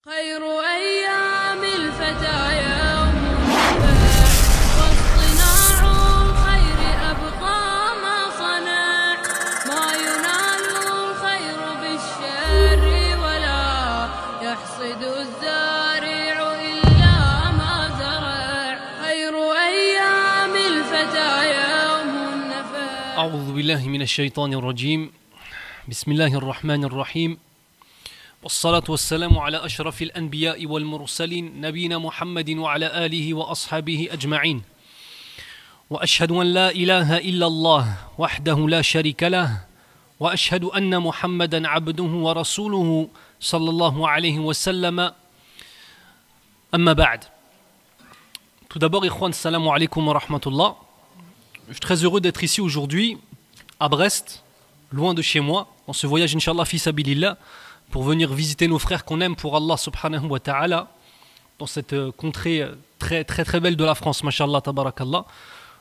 خير أيام الفتى يوم النفاع واصطناع الخير أبقى ما صنع ما ينال الخير بالشر ولا يحصد الزارع إلا ما زرع خير أيام الفتى يوم النفاع. أعوذ بالله من الشيطان الرجيم. بسم الله الرحمن الرحيم. والصلاة والسلام على أشرف الأنبياء والمرسلين نبينا محمد وعلى آله وأصحابه أجمعين. وأشهد أن لا إله إلا الله وحده لا شريك له وأشهد أن محمدا عبده ورسوله صلى الله عليه وسلم. أما بعد. Tout d'abord, ikhwan, salam alaykum wa rahmatullah. Je suis très heureux d'être ici aujourd'hui, à Brest, loin de chez moi, en ce voyage, Inch'Allah, fi sabilillah, pour venir visiter nos frères qu'on aime pour Allah subhanahu wa ta'ala, dans cette contrée très très très belle de la France, mashallah, tabarakallah.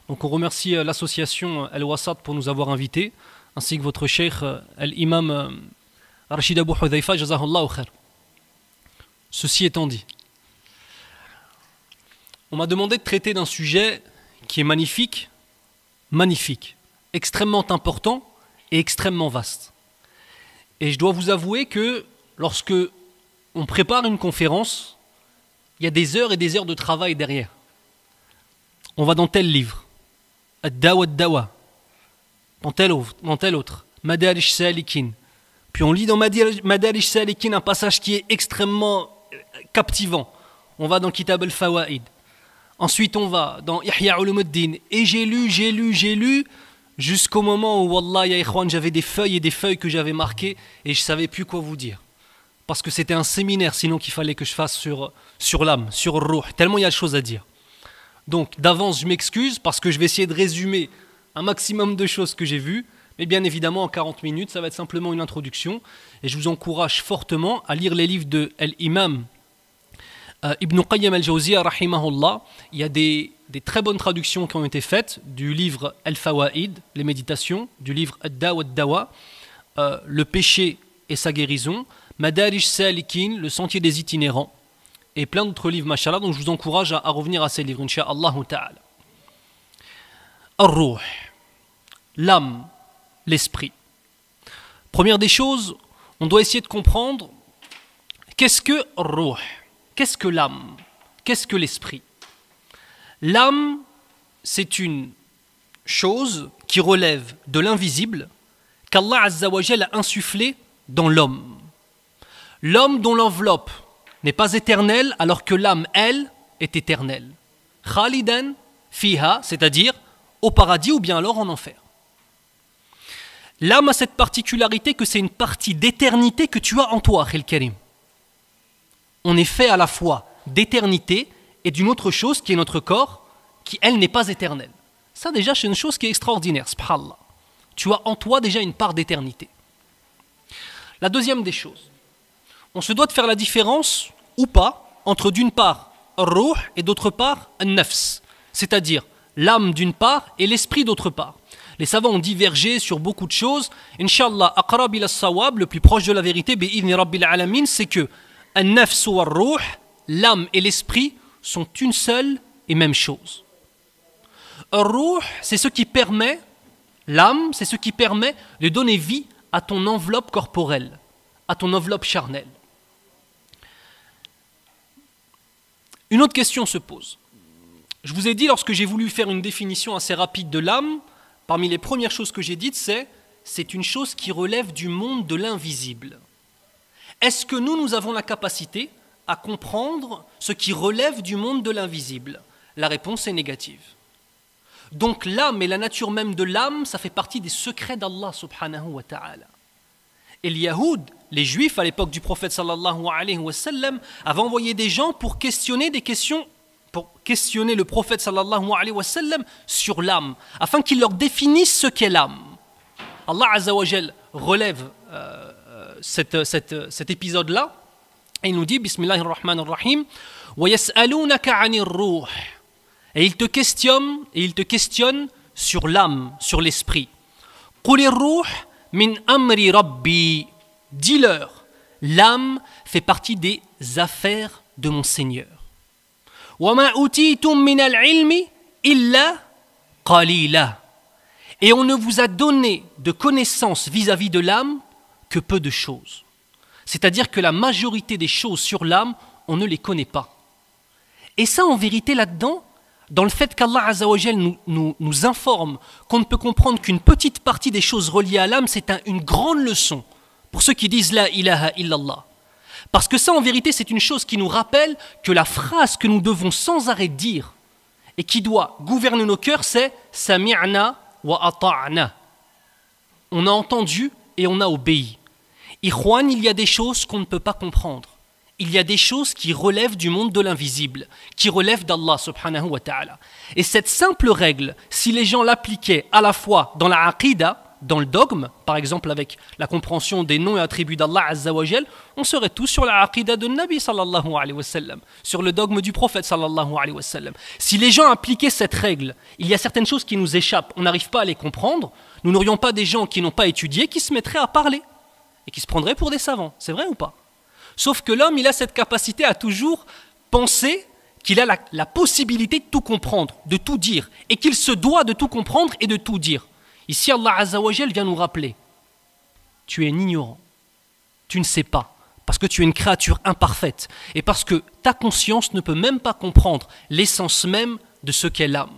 Donc on remercie l'association Al-Wasat pour nous avoir invités, ainsi que votre cheikh Al-Imam Rachid Abu Hudhaifa, jazahullahu khair. Ceci étant dit, on m'a demandé de traiter d'un sujet qui est magnifique, extrêmement important et extrêmement vaste. Et je dois vous avouer que lorsque on prépare une conférence, il y a des heures et des heures de travail derrière. On va dans tel livre, Ad-Dawa Ad-Dawa, dans tel autre, Madarish Salikin. Puis on lit dans Madarish Salikin un passage qui est extrêmement captivant. On va dans Kitab al-Fawaid. Ensuite on va dans Ihya Ulumuddin. Et j'ai lu, jusqu'au moment où, wallah, ya ikhwan, j'avais des feuilles et des feuilles que j'avais marquées et je ne savais plus quoi vous dire. Parce que c'était un séminaire, sinon qu'il fallait que je fasse sur l'âme, sur le ruh. Tellement il y a de choses à dire. Donc, d'avance, je m'excuse parce que je vais essayer de résumer un maximum de choses que j'ai vues. Mais bien évidemment, en 40 minutes, ça va être simplement une introduction. Et je vous encourage fortement à lire les livres de l'imam Ibn Qayyim al-Jawziyya, rahimahullah. Il y a des très bonnes traductions qui ont été faites du livre Al-Fawaid, les méditations, du livre Ad-Dawa Ad-Dawa, le péché et sa guérison, Madarish Salikin, le sentier des itinérants, et plein d'autres livres, mashallah. Donc je vous encourage à revenir à ces livres, incha'Allah ta'ala. Ar-Ruh, l'âme, l'esprit. Première des choses, on doit essayer de comprendre qu'est-ce que Ar-Ruh, qu'est-ce que l'âme, qu'est-ce que l'esprit. L'âme, c'est une chose qui relève de l'invisible qu'Allah Azza wa Jal a insufflé dans l'homme. L'homme dont l'enveloppe n'est pas éternelle alors que l'âme, elle, est éternelle. Khalidan fiha, c'est-à-dire au paradis ou bien alors en enfer. L'âme a cette particularité que c'est une partie d'éternité que tu as en toi, Khil Karim. On est fait à la fois d'éternité et d'une autre chose qui est notre corps, qui elle n'est pas éternelle. Ça déjà c'est une chose qui est extraordinaire, subhanallah. Tu as en toi déjà une part d'éternité. La deuxième des choses, on se doit de faire la différence ou pas entre d'une part ruh et d'autre part nafs, c'est-à-dire l'âme d'une part et l'esprit d'autre part. Les savants ont divergé sur beaucoup de choses. Inch'Allah, aqrab ila as-sawab, le plus proche de la vérité, bi'idhni rabbil alamin, c'est que an-nafs wa ar-ruh, l'âme et l'esprit sont une seule et même chose. Ar-ruh, c'est ce qui permet, l'âme, c'est ce qui permet de donner vie à ton enveloppe corporelle, à ton enveloppe charnelle. Une autre question se pose. Je vous ai dit, lorsque j'ai voulu faire une définition assez rapide de l'âme, parmi les premières choses que j'ai dites, c'est une chose qui relève du monde de l'invisible. Est-ce que nous avons la capacité à comprendre ce qui relève du monde de l'invisible? La réponse est négative. Donc l'âme et la nature même de l'âme, ça fait partie des secrets d'Allah subhanahu wa ta'ala. Et les Yahoud, les Juifs à l'époque du prophète sallallahu alayhi wa sallam, avaient envoyé des gens pour questionner le prophète sallallahu alayhi wa sallam sur l'âme, afin qu'il leur définisse ce qu'est l'âme. Allah azza wa jal relève cet épisode-là, et il nous dit, Bismillahir Rahmanir Rahim, wa yas'alunaka 'anir ruh. Et il te questionne sur l'âme, sur l'esprit. Qulir ruh min amri rabbi. Dis-leur, l'âme fait partie des affaires de mon Seigneur. وَمَا أُوتِيتُم مِّنَ الْعِلْمِ إِلَّا قَلِيلًا. Et on ne vous a donné de connaissances vis-à-vis de l'âme que peu de choses. C'est-à-dire que la majorité des choses sur l'âme, on ne les connaît pas. Et ça, en vérité, là-dedans, dans le fait qu'Allah Azzawajal nous informe qu'on ne peut comprendre qu'une petite partie des choses reliées à l'âme, c'est une grande leçon pour ceux qui disent La ilaha illallah. Parce que ça, en vérité, c'est une chose qui nous rappelle que la phrase que nous devons sans arrêt dire et qui doit gouverner nos cœurs, c'est « Sami'na wa ata'na ». On a entendu et on a obéi. Ikhwan, il y a des choses qu'on ne peut pas comprendre. Il y a des choses qui relèvent du monde de l'invisible, qui relèvent d'Allah subhanahu wa ta'ala. Et cette simple règle, si les gens l'appliquaient à la fois dans la aqidah, dans le dogme, par exemple avec la compréhension des noms et attributs d'Allah Azza wa Jal, on serait tous sur la aqidah de Nabi sallallahu alayhi wa sallam, sur le dogme du prophète sallallahu alayhi wa sallam. Si les gens appliquaient cette règle, il y a certaines choses qui nous échappent, on n'arrive pas à les comprendre, nous n'aurions pas des gens qui n'ont pas étudié, qui se mettraient à parler et qui se prendraient pour des savants, c'est vrai ou pas? Sauf que l'homme, il a cette capacité à toujours penser qu'il a la possibilité de tout comprendre, de tout dire, et qu'il se doit de tout comprendre et de tout dire. Ici, Allah Azza wa Jal vient nous rappeler, tu es un ignorant, tu ne sais pas, parce que tu es une créature imparfaite, et parce que ta conscience ne peut même pas comprendre l'essence même de ce qu'est l'âme.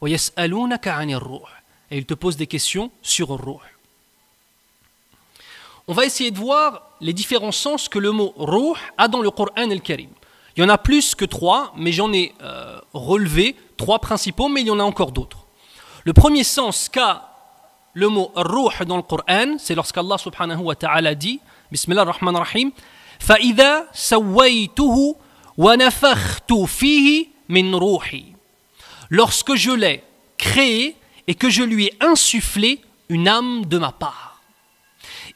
Et il te pose des questions sur le ruh. On va essayer de voir les différents sens que le mot ruh a dans le Coran al-Karim. Il y en a plus que 3, mais j'en ai relevé 3 principaux, mais il y en a encore d'autres. Le premier sens qu'a le mot ruh dans le Coran, c'est lorsqu'Allah subhanahu wa ta'ala dit, Bismillah ar-Rahman ar-Rahim, فَإِذَا سَوَّيْتُهُ وَنَفَخْتُ فِيهِ مِنْ رُوحِي. Lorsque je l'ai créé et que je lui ai insufflé une âme de ma part.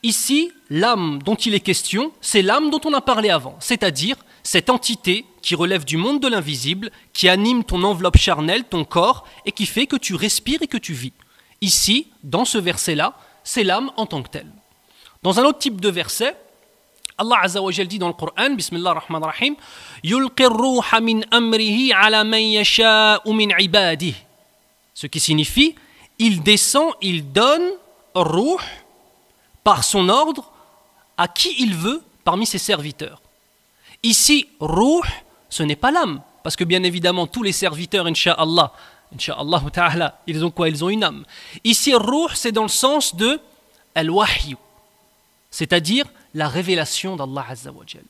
Ici, l'âme dont il est question, c'est l'âme dont on a parlé avant, c'est-à-dire cette entité qui relève du monde de l'invisible, qui anime ton enveloppe charnelle, ton corps, et qui fait que tu respires et que tu vis. Ici, dans ce verset-là, c'est l'âme en tant que telle. Dans un autre type de verset, Allah Azza wa Jal dit dans le Coran, Bismillah ar-Rahman ar-Rahim, Yulqi ar-ruha min amrihi ala man yasha'u min ibadihi. Ce qui signifie, il descend, il donne ruh par son ordre à qui il veut parmi ses serviteurs. Ici, ruh, ce n'est pas l'âme, parce que bien évidemment, tous les serviteurs, incha'Allah ta'ala, ils ont quoi? Ils ont une âme. Ici, ruh, c'est dans le sens de al-wahyu, c'est-à-dire la révélation d'Allah Azza wa Jal.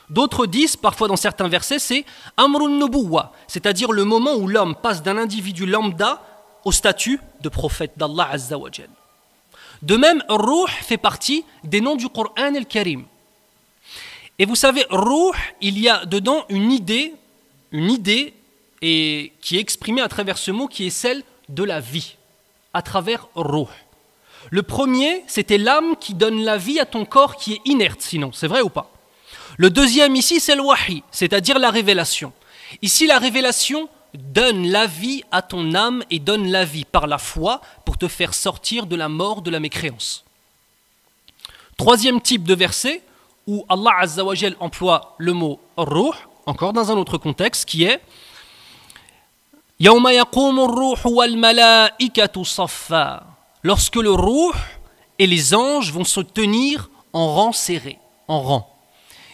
D'autres disent, parfois dans certains versets, c'est amrun nubuwa, c'est-à-dire le moment où l'homme passe d'un individu lambda au statut de prophète d'Allah Azza wa Jal. De même, ruh fait partie des noms du Coran al-Karim. Et vous savez, ruh, il y a dedans une idée et qui est exprimée à travers ce mot qui est celle de la vie, à travers ruh. Le premier, c'était l'âme qui donne la vie à ton corps qui est inerte, sinon, c'est vrai ou pas? Le deuxième ici, c'est le wahi, c'est-à-dire la révélation. Ici, la révélation donne la vie à ton âme et donne la vie par la foi pour te faire sortir de la mort de la mécréance. Troisième type de verset où Allah Azza wa Jal emploie le mot ruh, encore dans un autre contexte, qui est Yawma yaqumu ar-ruhu wal malaikatu saffa. Lorsque le ruh et les anges vont se tenir en rang serré, en rang.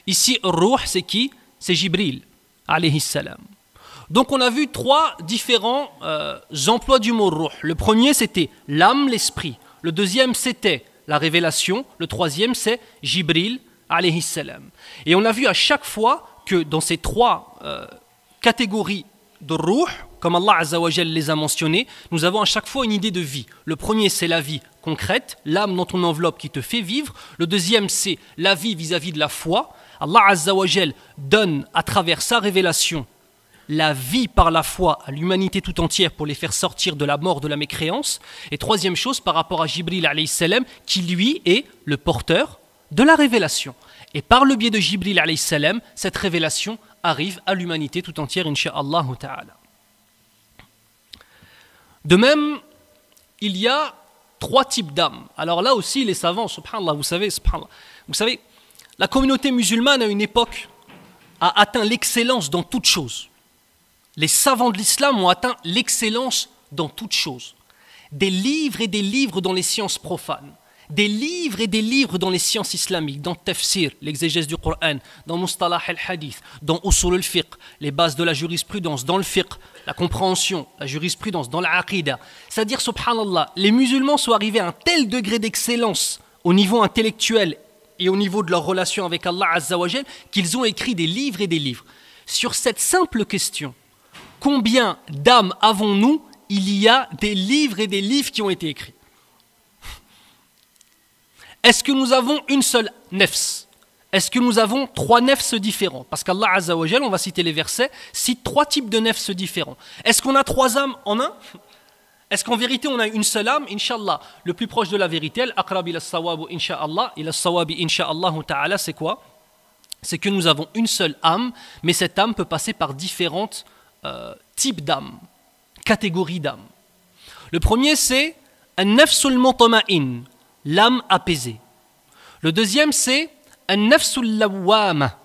Ici, ruh, c'est qui? C'est Jibril, alayhi salam. Donc on a vu 3 différents emplois du mot ruh. Le premier, c'était l'âme, l'esprit. Le deuxième, c'était la révélation. Le troisième, c'est Jibril, alayhi salam. Et on a vu à chaque fois que dans ces 3 catégories de ruh, comme Allah Azza wa Jal les a mentionnés, nous avons à chaque fois une idée de vie. Le premier, c'est la vie concrète, l'âme dans ton enveloppe qui te fait vivre. Le deuxième, c'est la vie vis-à-vis de la foi. Allah Azza wa Jal donne à travers sa révélation la vie par la foi à l'humanité tout entière pour les faire sortir de la mort de la mécréance. Et troisième chose, par rapport à Jibril alayhi salam, qui lui est le porteur de la révélation. Et par le biais de Jibril alayhi salam, cette révélation arrive à l'humanité tout entière, incha'Allah ta'ala. De même, il y a 3 types d'âmes. Alors là aussi, les savants, subhanallah, vous savez, La communauté musulmane à une époque a atteint l'excellence dans toute chose. Les savants de l'islam ont atteint l'excellence dans toute chose. Des livres et des livres dans les sciences profanes, des livres et des livres dans les sciences islamiques, dans Tafsir, l'exégèse du Coran, dans Mustalah al-Hadith, dans Usul al-Fiqh, les bases de la jurisprudence, dans le fiqh, la compréhension, la jurisprudence, dans l'aqida. C'est-à-dire, subhanallah, les musulmans sont arrivés à un tel degré d'excellence au niveau intellectuel et au niveau de leur relation avec Allah Azza wa Jal qu'ils ont écrit des livres et des livres. Sur cette simple question, combien d'âmes avons-nous? Il y a des livres et des livres qui ont été écrits. Est-ce que nous avons une seule nefs? Est-ce que nous avons 3 nefs différents? Parce qu'Allah Azza wa Jal, on va citer les versets, cite 3 types de nefs différents. Est-ce qu'on a 3 âmes en un? Est-ce qu'en vérité on a une seule âme? Inch'Allah, le plus proche de la vérité, al-aqrab ila as-sawab inch'Allah, ila as-sawabi inch'Allah ta'ala, c'est quoi? C'est que nous avons une seule âme, mais cette âme peut passer par différentes types d'âmes, catégories d'âmes. Le premier c'est an-nafsul mutama'in, l'âme apaisée. Le deuxième c'est an-nafsul lawwama,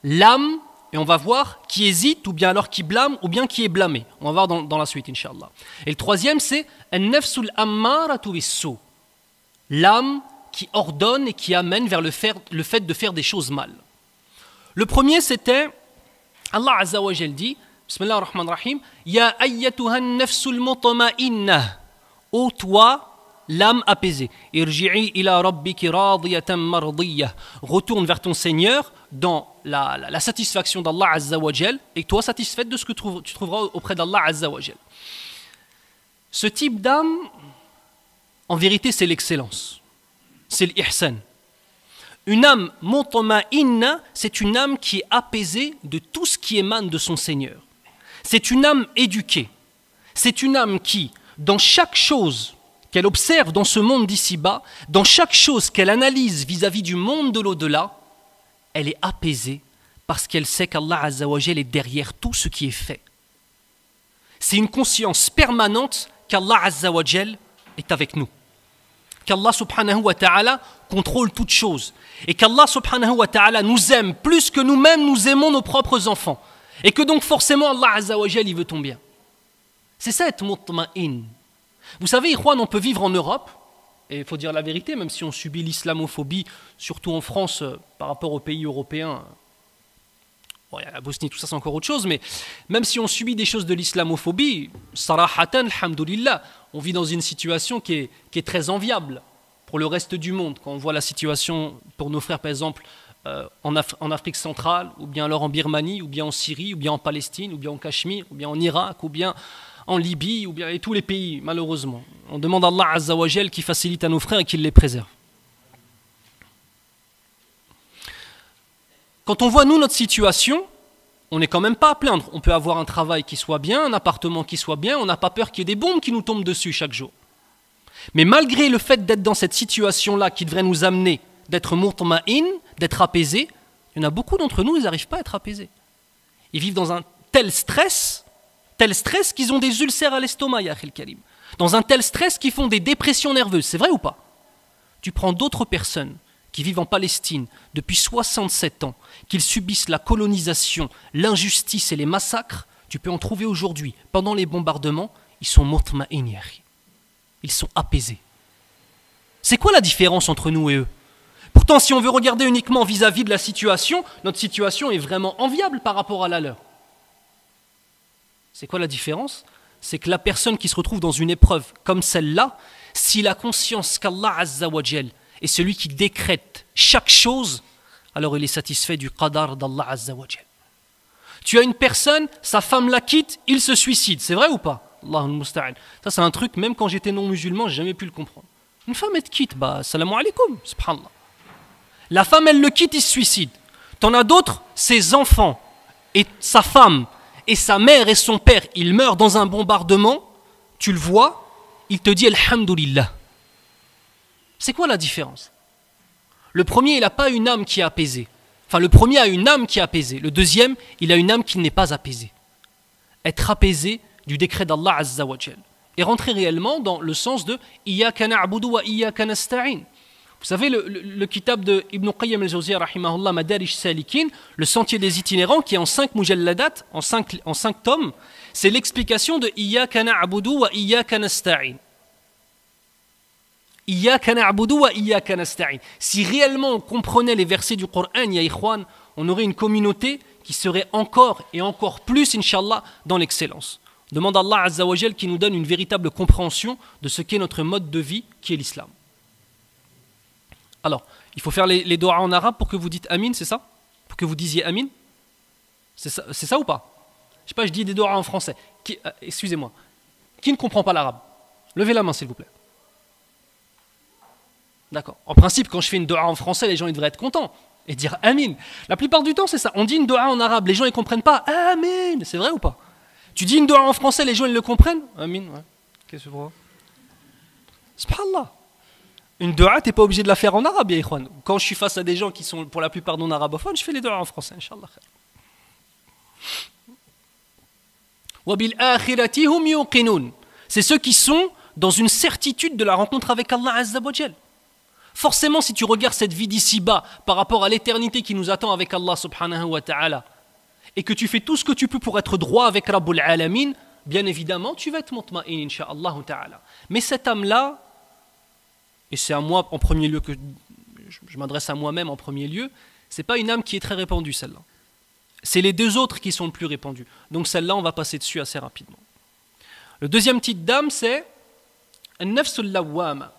l'âme, et on va voir, qui hésite, ou bien alors qui blâme, ou bien qui est blâmé. On va voir dans la suite, Inch'Allah. Et le troisième, c'est an-nafsul ammaratu bis-sou, l'âme qui ordonne et qui amène vers le fait de faire des choses mal. Le premier, c'était, Allah Azza wa Jal dit, Bismillah ar-Rahman ar-Rahim, Ya ayyatuha an-nafsul mutma'inna, ô toi, l'âme apaisée. Irji'i ila rabbiki radiyatan mardiyah. Retourne vers ton Seigneur dans la satisfaction d'Allah Azza wa Jal et toi satisfaite de ce que tu trouveras auprès d'Allah Azza wa Jal. Ce type d'âme, en vérité, c'est l'excellence. C'est l'ihsan. Une âme mutma'inna, c'est une âme qui est apaisée de tout ce qui émane de son Seigneur. C'est une âme éduquée. C'est une âme qui, dans chaque chose qu'elle observe dans ce monde d'ici-bas, dans chaque chose qu'elle analyse vis-à-vis du monde de l'au-delà, elle est apaisée parce qu'elle sait qu'Allah Azza wa Jal est derrière tout ce qui est fait. C'est une conscience permanente qu'Allah Azza wa Jal est avec nous. Qu'Allah subhanahu wa ta'ala contrôle toutes choses. Et qu'Allah subhanahu wa ta'ala nous aime plus que nous-mêmes nous aimons nos propres enfants. Et que donc forcément Allah Azza wa Jal il veut ton bien. C'est ça être mutma'in. Vous savez, Ikhwan, on peut vivre en Europe, et il faut dire la vérité, même si on subit l'islamophobie, surtout en France, par rapport aux pays européens, bon, la Bosnie, tout ça c'est encore autre chose, mais même si on subit des choses de l'islamophobie, sarahatan, alhamdoulilah, on vit dans une situation qui est très enviable pour le reste du monde. Quand on voit la situation pour nos frères, par exemple, en Afrique centrale, ou bien alors en Birmanie, ou bien en Syrie, ou bien en Palestine, ou bien en Cachemire, ou bien en Irak, ou bien en Libye, ou bien et tous les pays, malheureusement. On demande à Allah Azza wa Jal qui facilite à nos frères et qu'il les préserve. Quand on voit nous notre situation, on n'est quand même pas à plaindre. On peut avoir un travail qui soit bien, un appartement qui soit bien, on n'a pas peur qu'il y ait des bombes qui nous tombent dessus chaque jour. Mais malgré le fait d'être dans cette situation-là qui devrait nous amener d'être mutma'in, d'être apaisé, il y en a beaucoup d'entre nous, ils n'arrivent pas à être apaisés. Ils vivent dans un tel stress qu'ils ont des ulcères à l'estomac, ya akhil karim. Dans un tel stress qu'ils font des dépressions nerveuses. C'est vrai ou pas? Tu prends d'autres personnes qui vivent en Palestine depuis 67 ans, qu'ils subissent la colonisation, l'injustice et les massacres, tu peux en trouver aujourd'hui. Pendant les bombardements, ils sont mutma'in, ya akhi. Ils sont apaisés. C'est quoi la différence entre nous et eux? Pourtant, si on veut regarder uniquement vis-à-vis de la situation, notre situation est vraiment enviable par rapport à la leur. C'est quoi la différence? C'est que la personne qui se retrouve dans une épreuve comme celle-là, s'il a conscience qu'Allah Azza wa Jal est celui qui décrète chaque chose, alors il est satisfait du qadar d'Allah Azza wa Jal. Tu as une personne, sa femme la quitte, il se suicide. C'est vrai ou pas? Allahul musta'an. Ça c'est un truc, même quand j'étais non musulman, j'ai jamais pu le comprendre. Une femme elle te quitte, bah salam alaikum, subhanallah. La femme elle le quitte, il se suicide. T'en as d'autres, ses enfants et sa femme et sa mère et son père, ils meurent dans un bombardement, tu le vois, il te dit alhamdulillah. C'est quoi la différence? Le premier, il n'a pas une âme qui est apaisée. Enfin, le premier a une âme qui est apaisée. Le deuxième, il a une âme qui n'est pas apaisée. Être apaisé du décret d'Allah Azza wa Jal. Et rentrer réellement dans le sens de Iyyaka na'budu wa iyyaka nasta'in. Vous savez, le kitab de Ibn Qayyim al-Jawziyya, rahimahullah, Madarij Salikin, le sentier des itinérants, qui est en 5 mujalladat, en 5 tomes, c'est l'explication de Iyyaka na'budu wa iyyaka nasta'in. Iyyaka na'budu wa iyyaka nasta'in. Si réellement on comprenait les versets du Coran, ya ikhwan, on aurait une communauté qui serait encore et encore plus, Inch'Allah, dans l'excellence. On demande à Allah Azza wa Jal qui nous donne une véritable compréhension de ce qu'est notre mode de vie, qui est l'islam. Alors, il faut faire les doigts en arabe pour que vous dites Amin, c'est ça? Pour que vous disiez Amin? C'est ça ou pas? Je sais pas, je dis des doigts en français. Excusez-moi. Qui ne comprend pas l'arabe? Levez la main, s'il vous plaît. D'accord. En principe, quand je fais une doua en français, les gens ils devraient être contents et dire Amin. La plupart du temps, c'est ça. On dit une doua en arabe, les gens ils comprennent pas Amin. C'est vrai ou pas? Tu dis une doua en français, les gens ils le comprennent? Amin, ouais. Qu'est-ce que c'est? Subhanallah. Une doua, tu n'es pas obligé de la faire en arabe, ya ikhwan. Quand je suis face à des gens qui sont pour la plupart non arabophones, je fais les doua en français, Inch'Allah. C'est ceux qui sont dans une certitude de la rencontre avec Allah Azza wa Jal. Forcément, si tu regardes cette vie d'ici-bas par rapport à l'éternité qui nous attend avec Allah subhanahu wa ta'ala, et que tu fais tout ce que tu peux pour être droit avec Rabbul Alamin, bien évidemment, tu vas être mutma'in, insha'Allah ta'ala. Mais cette âme-là, et c'est à moi en premier lieu que je m'adresse à moi-même en premier lieu, c'est pas une âme qui est très répandue, celle-là. C'est les deux autres qui sont le plus répandus. Donc celle-là, on va passer dessus assez rapidement. Le deuxième type d'âme, c'est an-nafs al-lawwama.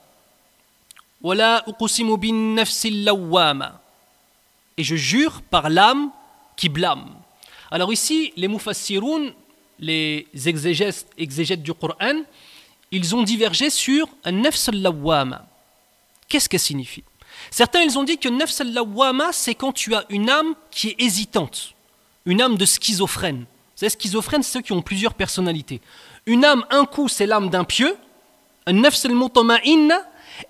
Wala uqsimu bin-nafs al-lawwama. Et je jure par l'âme qui blâme. Alors ici, les mufassiroun, les exégètes du Coran, ils ont divergé sur an-nafs al-lawwama. Qu'est-ce que ça signifie? Certains, ils ont dit que nafs al-lawwama, c'est quand tu as une âme qui est hésitante. Une âme de schizophrène. Vous savez, schizophrène, c'est ceux qui ont plusieurs personnalités. Une âme, un coup, c'est l'âme d'un pieux, un nafs al-mutama'inna,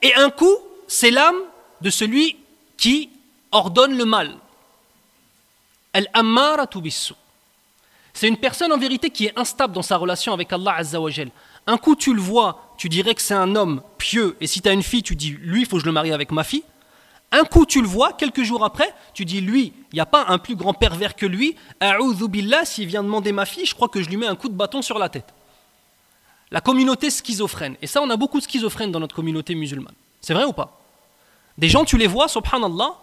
et un coup, c'est l'âme de celui qui ordonne le mal. Al-ammaratu bis-su. C'est une personne en vérité qui est instable dans sa relation avec Allah Azza wa Jal. Un coup, tu le vois, tu dirais que c'est un homme pieux, et si tu as une fille, tu dis, lui, il faut que je le marie avec ma fille. Un coup, tu le vois, quelques jours après, tu dis, lui, il n'y a pas un plus grand pervers que lui. A'udhu billah, s'il vient demander ma fille, je crois que je lui mets un coup de bâton sur la tête. La communauté schizophrène. Et ça, on a beaucoup de schizophrènes dans notre communauté musulmane. C'est vrai ou pas? Des gens, tu les vois, subhanallah,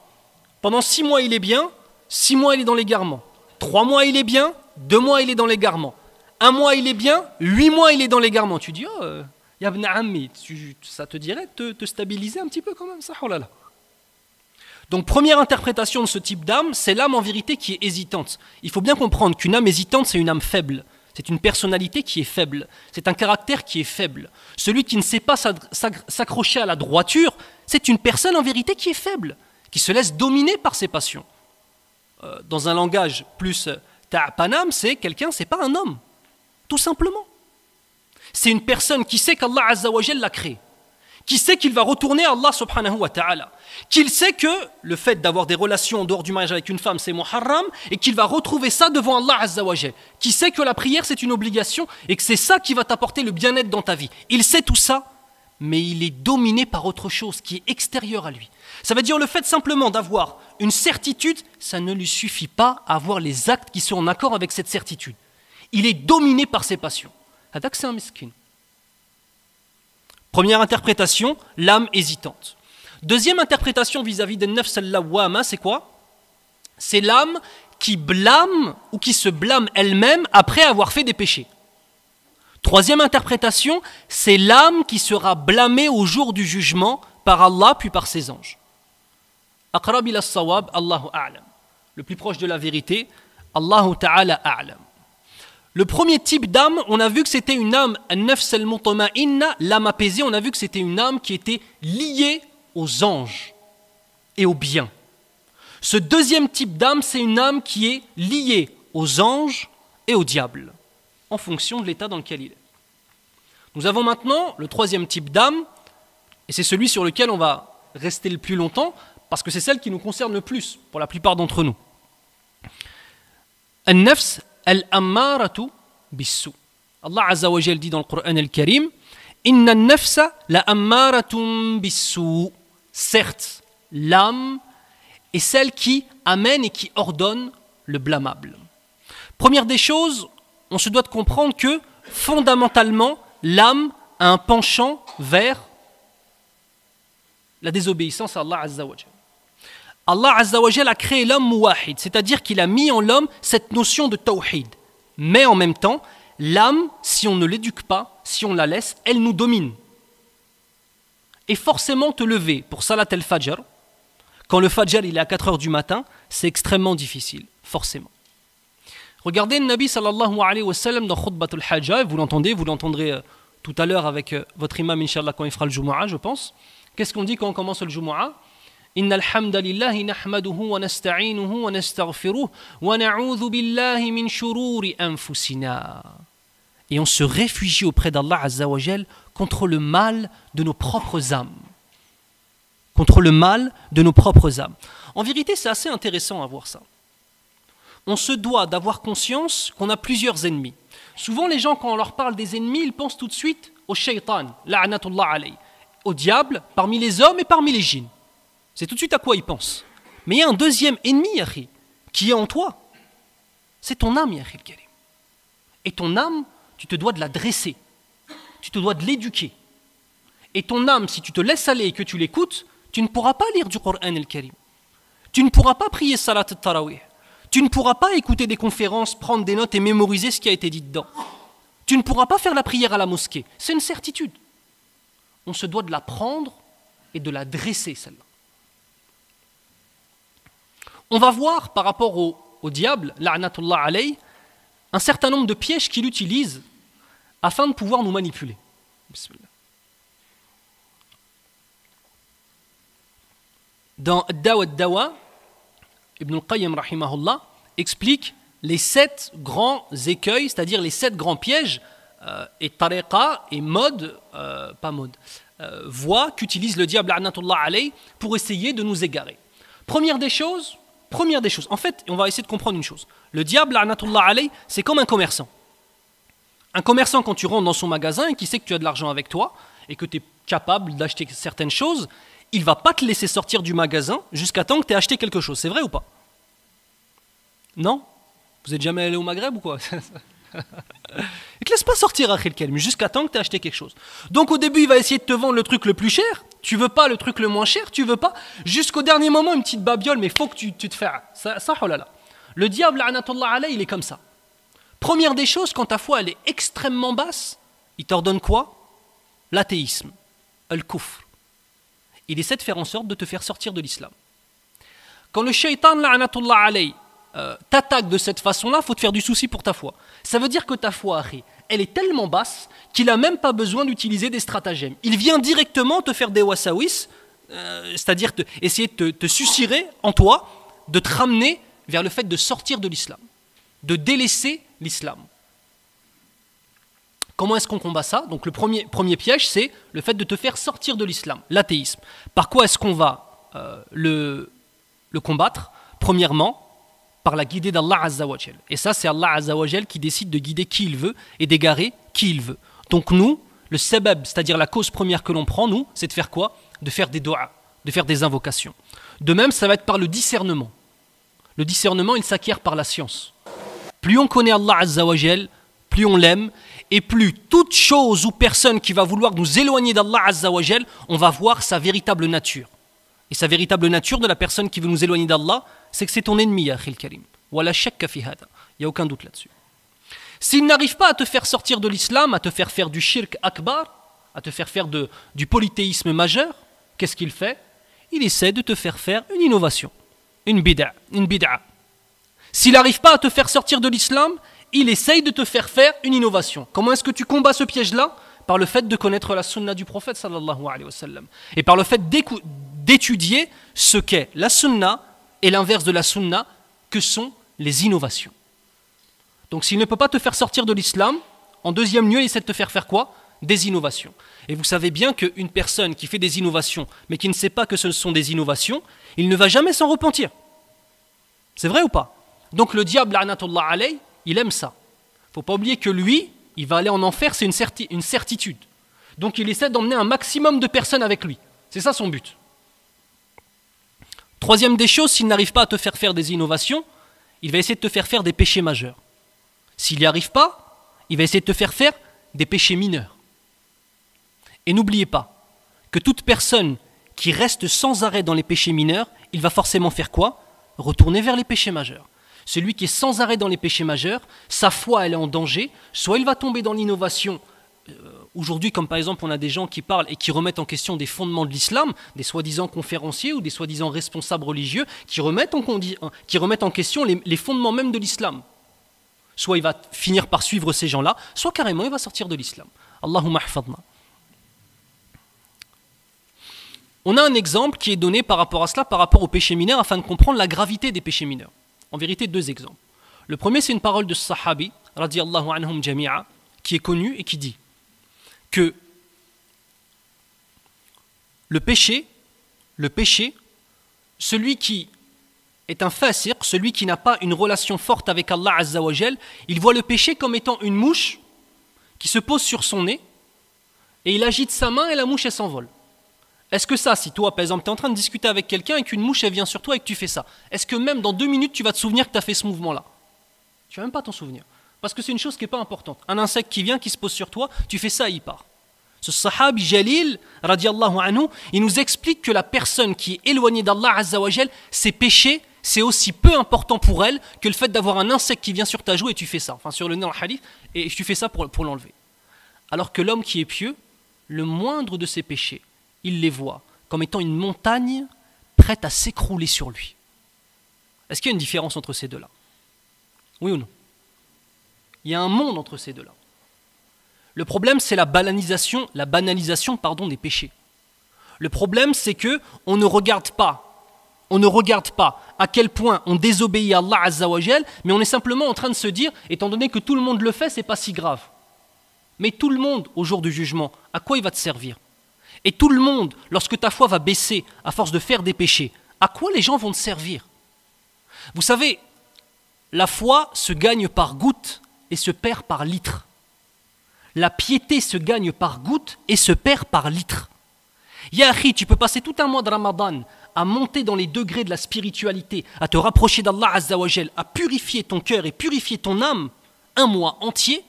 pendant 6 mois, il est bien, 6 mois, il est dans l'égarement. 3 mois, il est bien, 2 mois, il est dans l'égarement. 1 mois, il est bien, 8 mois, il est dans l'égarement. Tu dis, oh, yabna ammi, ça te dirait de te stabiliser un petit peu quand même, ça, oh là là. Donc, première interprétation de ce type d'âme, c'est l'âme en vérité qui est hésitante. Il faut bien comprendre qu'une âme hésitante, c'est une âme faible. C'est une personnalité qui est faible. C'est un caractère qui est faible. Celui qui ne sait pas s'accrocher à la droiture, c'est une personne en vérité qui est faible, qui se laisse dominer par ses passions. Dans un langage plus ta'panam, c'est quelqu'un, c'est pas un homme. Tout simplement. C'est une personne qui sait qu'Allah Azza wa Jal l'a créé, qui sait qu'il va retourner à Allah subhanahu wa ta'ala, qu'il sait que le fait d'avoir des relations en dehors du mariage avec une femme c'est muharram et qu'il va retrouver ça devant Allah Azza wa Jal, qui sait que la prière c'est une obligation et que c'est ça qui va t'apporter le bien-être dans ta vie. Il sait tout ça, mais il est dominé par autre chose qui est extérieure à lui. Ça veut dire le fait simplement d'avoir une certitude, ça ne lui suffit pas à avoir les actes qui sont en accord avec cette certitude. Il est dominé par ses passions. Hadak c'est un miskin. Première interprétation, l'âme hésitante. Deuxième interprétation vis-à-vis de nafs al-lawwama, c'est quoi? C'est l'âme qui blâme ou qui se blâme elle-même après avoir fait des péchés. Troisième interprétation, c'est l'âme qui sera blâmée au jour du jugement par Allah puis par ses anges. Aqrab ila as-sawab, Allahu a'lam. Le plus proche de la vérité, Allahu ta'ala a'lam. Le premier type d'âme, on a vu que c'était une âme, an-nafs al-mutama'inna, l'âme apaisée, on a vu que c'était une âme qui était liée aux anges et au bien. Ce deuxième type d'âme, c'est une âme qui est liée aux anges et au diable, en fonction de l'état dans lequel il est. Nous avons maintenant le troisième type d'âme, et c'est celui sur lequel on va rester le plus longtemps, parce que c'est celle qui nous concerne le plus, pour la plupart d'entre nous. An-nafs al-ammaratu bis-su. Allah Azza wa Jal dit dans le Coran al-Karim, Inna an-nafsa la ammaratun bis-su. Certes, l'âme est celle qui amène et qui ordonne le blâmable. Première des choses, on se doit de comprendre que fondamentalement, l'âme a un penchant vers la désobéissance à Allah Azza wa Jal. Allah Azza wa Jal a créé l'homme muwahid, c'est-à-dire qu'il a mis en l'homme cette notion de tawhid. Mais en même temps, l'âme, si on ne l'éduque pas, si on la laisse, elle nous domine. Et forcément te lever pour Salat al-Fajr, quand le Fajr il est à 4 heures du matin, c'est extrêmement difficile, forcément. Regardez le Nabi sallallahu alayhi wa sallam dans Khutbat al-Hajjah, vous l'entendrez tout à l'heure avec votre imam, Inch'Allah, quand il fera le Jumu'ah, je pense. Qu'est-ce qu'on dit quand on commence le Jumu'ah? Inna alhamdulillahi nahmaduhu wa nasta'inuhu wa nastaghfiruh wa na'udhu billahi min shururi anfusina. Et on se réfugie auprès d'Allah Azza wa Jal contre le mal de nos propres âmes. Contre le mal de nos propres âmes. En vérité, c'est assez intéressant à voir ça. On se doit d'avoir conscience qu'on a plusieurs ennemis. Souvent, les gens, quand on leur parle des ennemis, ils pensent tout de suite au shaytan, la'anatullah alayh, au diable, parmi les hommes et parmi les djinns. C'est tout de suite à quoi ils pensent. Mais il y a un deuxième ennemi, Yahri, qui est en toi. C'est ton âme, Yahri al-Karim. Et ton âme, tu te dois de la dresser. Tu te dois de l'éduquer. Et ton âme, si tu te laisses aller et que tu l'écoutes, tu ne pourras pas lire du Coran al-Karim. Tu ne pourras pas prier Salat al-Tarawih. Tu ne pourras pas écouter des conférences, prendre des notes et mémoriser ce qui a été dit dedans. Tu ne pourras pas faire la prière à la mosquée. C'est une certitude. On se doit de la prendre et de la dresser, celle-là. On va voir par rapport au diable, la'natullah alayh, un certain nombre de pièges qu'il utilise afin de pouvoir nous manipuler. Bismillah. Dans Dawa Dawa, Ibn al-Qayyim rahimahullah explique les 7 grands écueils, c'est-à-dire les 7 grands pièges et tariqa et voies qu'utilise le diable la'natullah alayh pour essayer de nous égarer. Première des choses, en fait, on va essayer de comprendre une chose. Le diable, la'natullah alayh, c'est comme un commerçant. Un commerçant, quand tu rentres dans son magasin et qu'il sait que tu as de l'argent avec toi et que tu es capable d'acheter certaines choses, il ne va pas te laisser sortir du magasin jusqu'à temps que tu aies acheté quelque chose. C'est vrai ou pas? Non? Vous n'êtes jamais allé au Maghreb ou quoi? Il ne te laisse pas sortir, Akhil Karim, jusqu'à temps que tu aies acheté quelque chose. Donc au début, il va essayer de te vendre le truc le plus cher. Tu veux pas le truc le moins cher, tu veux pas. Jusqu'au dernier moment, une petite babiole, mais il faut que tu te fasses. Ça, oh là là. Le diable, la'natullah alayh, il est comme ça. Première des choses, quand ta foi elle est extrêmement basse, il t'ordonne quoi? L'athéisme, al-kufr. Il essaie de faire en sorte de te faire sortir de l'islam. Quand le shaitan, la'natullah alayh, t'attaque de cette façon-là, il faut te faire du souci pour ta foi. Ça veut dire que ta foi, elle est tellement basse qu'il n'a même pas besoin d'utiliser des stratagèmes. Il vient directement te faire des wasawis, c'est-à-dire essayer de te susurrer en toi, de te ramener vers le fait de sortir de l'islam, de délaisser l'islam. Comment est-ce qu'on combat ça? Donc le premier piège, c'est le fait de te faire sortir de l'islam, l'athéisme. Par quoi est-ce qu'on va le combattre? Premièrement, par la guidée d'Allah Azza wa Jal. Et ça, c'est Allah Azza wa Jal qui décide de guider qui il veut et d'égarer qui il veut. Donc nous, le sabab, c'est-à-dire la cause première que l'on prend, nous, c'est de faire quoi? De faire des doigts, de faire des invocations. De même, ça va être par le discernement. Le discernement, il s'acquiert par la science. Plus on connaît Allah Azza wa Jal, plus on l'aime, et plus toute chose ou personne qui va vouloir nous éloigner d'Allah Azza wa Jal, on va voir sa véritable nature. Et sa véritable nature de la personne qui veut nous éloigner d'Allah, c'est que c'est ton ennemi, Akhil Karim. Wala shakka fi hada. Il n'y a aucun doute là-dessus. S'il n'arrive pas à te faire sortir de l'islam, à te faire faire du shirk akbar, à te faire faire du polythéisme majeur, qu'est-ce qu'il fait? Il essaie de te faire faire une innovation, une bid'a. S'il n'arrive pas à te faire sortir de l'islam, il essaye de te faire faire une innovation. Comment est-ce que tu combats ce piège-là? Par le fait de connaître la sunna du prophète sallallahu alayhi wa sallam. Et par le fait d'étudier ce qu'est la sunna et l'inverse de la sunna, que sont les innovations. Donc s'il ne peut pas te faire sortir de l'islam, en deuxième lieu, il essaie de te faire quoi? Des innovations. Et vous savez bien qu'une personne qui fait des innovations, mais qui ne sait pas que ce sont des innovations, il ne va jamais s'en repentir. C'est vrai ou pas? Donc le diable, la'natullah alayh, il aime ça. Il ne faut pas oublier que lui, il va aller en enfer, c'est une certitude. Donc il essaie d'emmener un maximum de personnes avec lui. C'est ça son but. Troisième des choses, s'il n'arrive pas à te faire faire des innovations, il va essayer de te faire faire des péchés majeurs. S'il n'y arrive pas, il va essayer de te faire faire des péchés mineurs. Et n'oubliez pas que toute personne qui reste sans arrêt dans les péchés mineurs, il va forcément faire quoi? Retourner vers les péchés majeurs. Celui qui est sans arrêt dans les péchés majeurs, sa foi elle est en danger, soit il va tomber dans l'innovation. Aujourd'hui, comme par exemple on a des gens qui parlent et qui remettent en question des fondements de l'islam, des soi-disant conférenciers ou des soi-disant responsables religieux, qui remettent en question les fondements même de l'islam. Soit il va finir par suivre ces gens-là, soit carrément il va sortir de l'islam. Allahumma hafadna. On a un exemple qui est donné par rapport à cela, par rapport aux péchés mineurs, afin de comprendre la gravité des péchés mineurs. En vérité, deux exemples. Le premier, c'est une parole de Sahabi, radiyallahu anhum jami'a, qui est connu et qui dit que le péché, celui qui est un fasiq, celui qui n'a pas une relation forte avec Allah Azza wa Jal, il voit le péché comme étant une mouche qui se pose sur son nez et il agite sa main et la mouche elle s'envole. Est-ce que ça, si toi par exemple tu es en train de discuter avec quelqu'un et qu'une mouche elle vient sur toi et que tu fais ça, est-ce que même dans 2 minutes tu vas te souvenir que tu as fait ce mouvement-là? Tu vas même pas t'en souvenir. Parce que c'est une chose qui n'est pas importante. Un insecte qui vient, qui se pose sur toi, tu fais ça et il part. Ce sahabi Jalil, radiallahu anhu, il nous explique que la personne qui est éloignée d'Allah Azza wa Jal, ses péchés, c'est aussi peu important pour elle que le fait d'avoir un insecte qui vient sur ta joue et tu fais ça. Enfin, sur le nez en hadith, et tu fais ça pour l'enlever. Alors que l'homme qui est pieux, le moindre de ses péchés, il les voit comme étant une montagne prête à s'écrouler sur lui. Est-ce qu'il y a une différence entre ces deux-là? Oui ou non? Il y a un monde entre ces deux-là. Le problème, c'est la banalisation des péchés. Le problème, c'est que on ne regarde pas à quel point on désobéit à Allah Azza wa Jal, mais on est simplement en train de se dire, étant donné que tout le monde le fait, c'est pas si grave. Mais tout le monde, au jour du jugement, à quoi il va te servir? Et tout le monde, lorsque ta foi va baisser à force de faire des péchés, à quoi les gens vont te servir? Vous savez, la foi se gagne par gouttes et se perd par litres. La piété se gagne par gouttes et se perd par litres. Ya akhi, tu peux passer tout un mois de Ramadan à monter dans les degrés de la spiritualité, à te rapprocher d'Allah Azza wa Jal, à purifier ton cœur et purifier ton âme, un mois entier,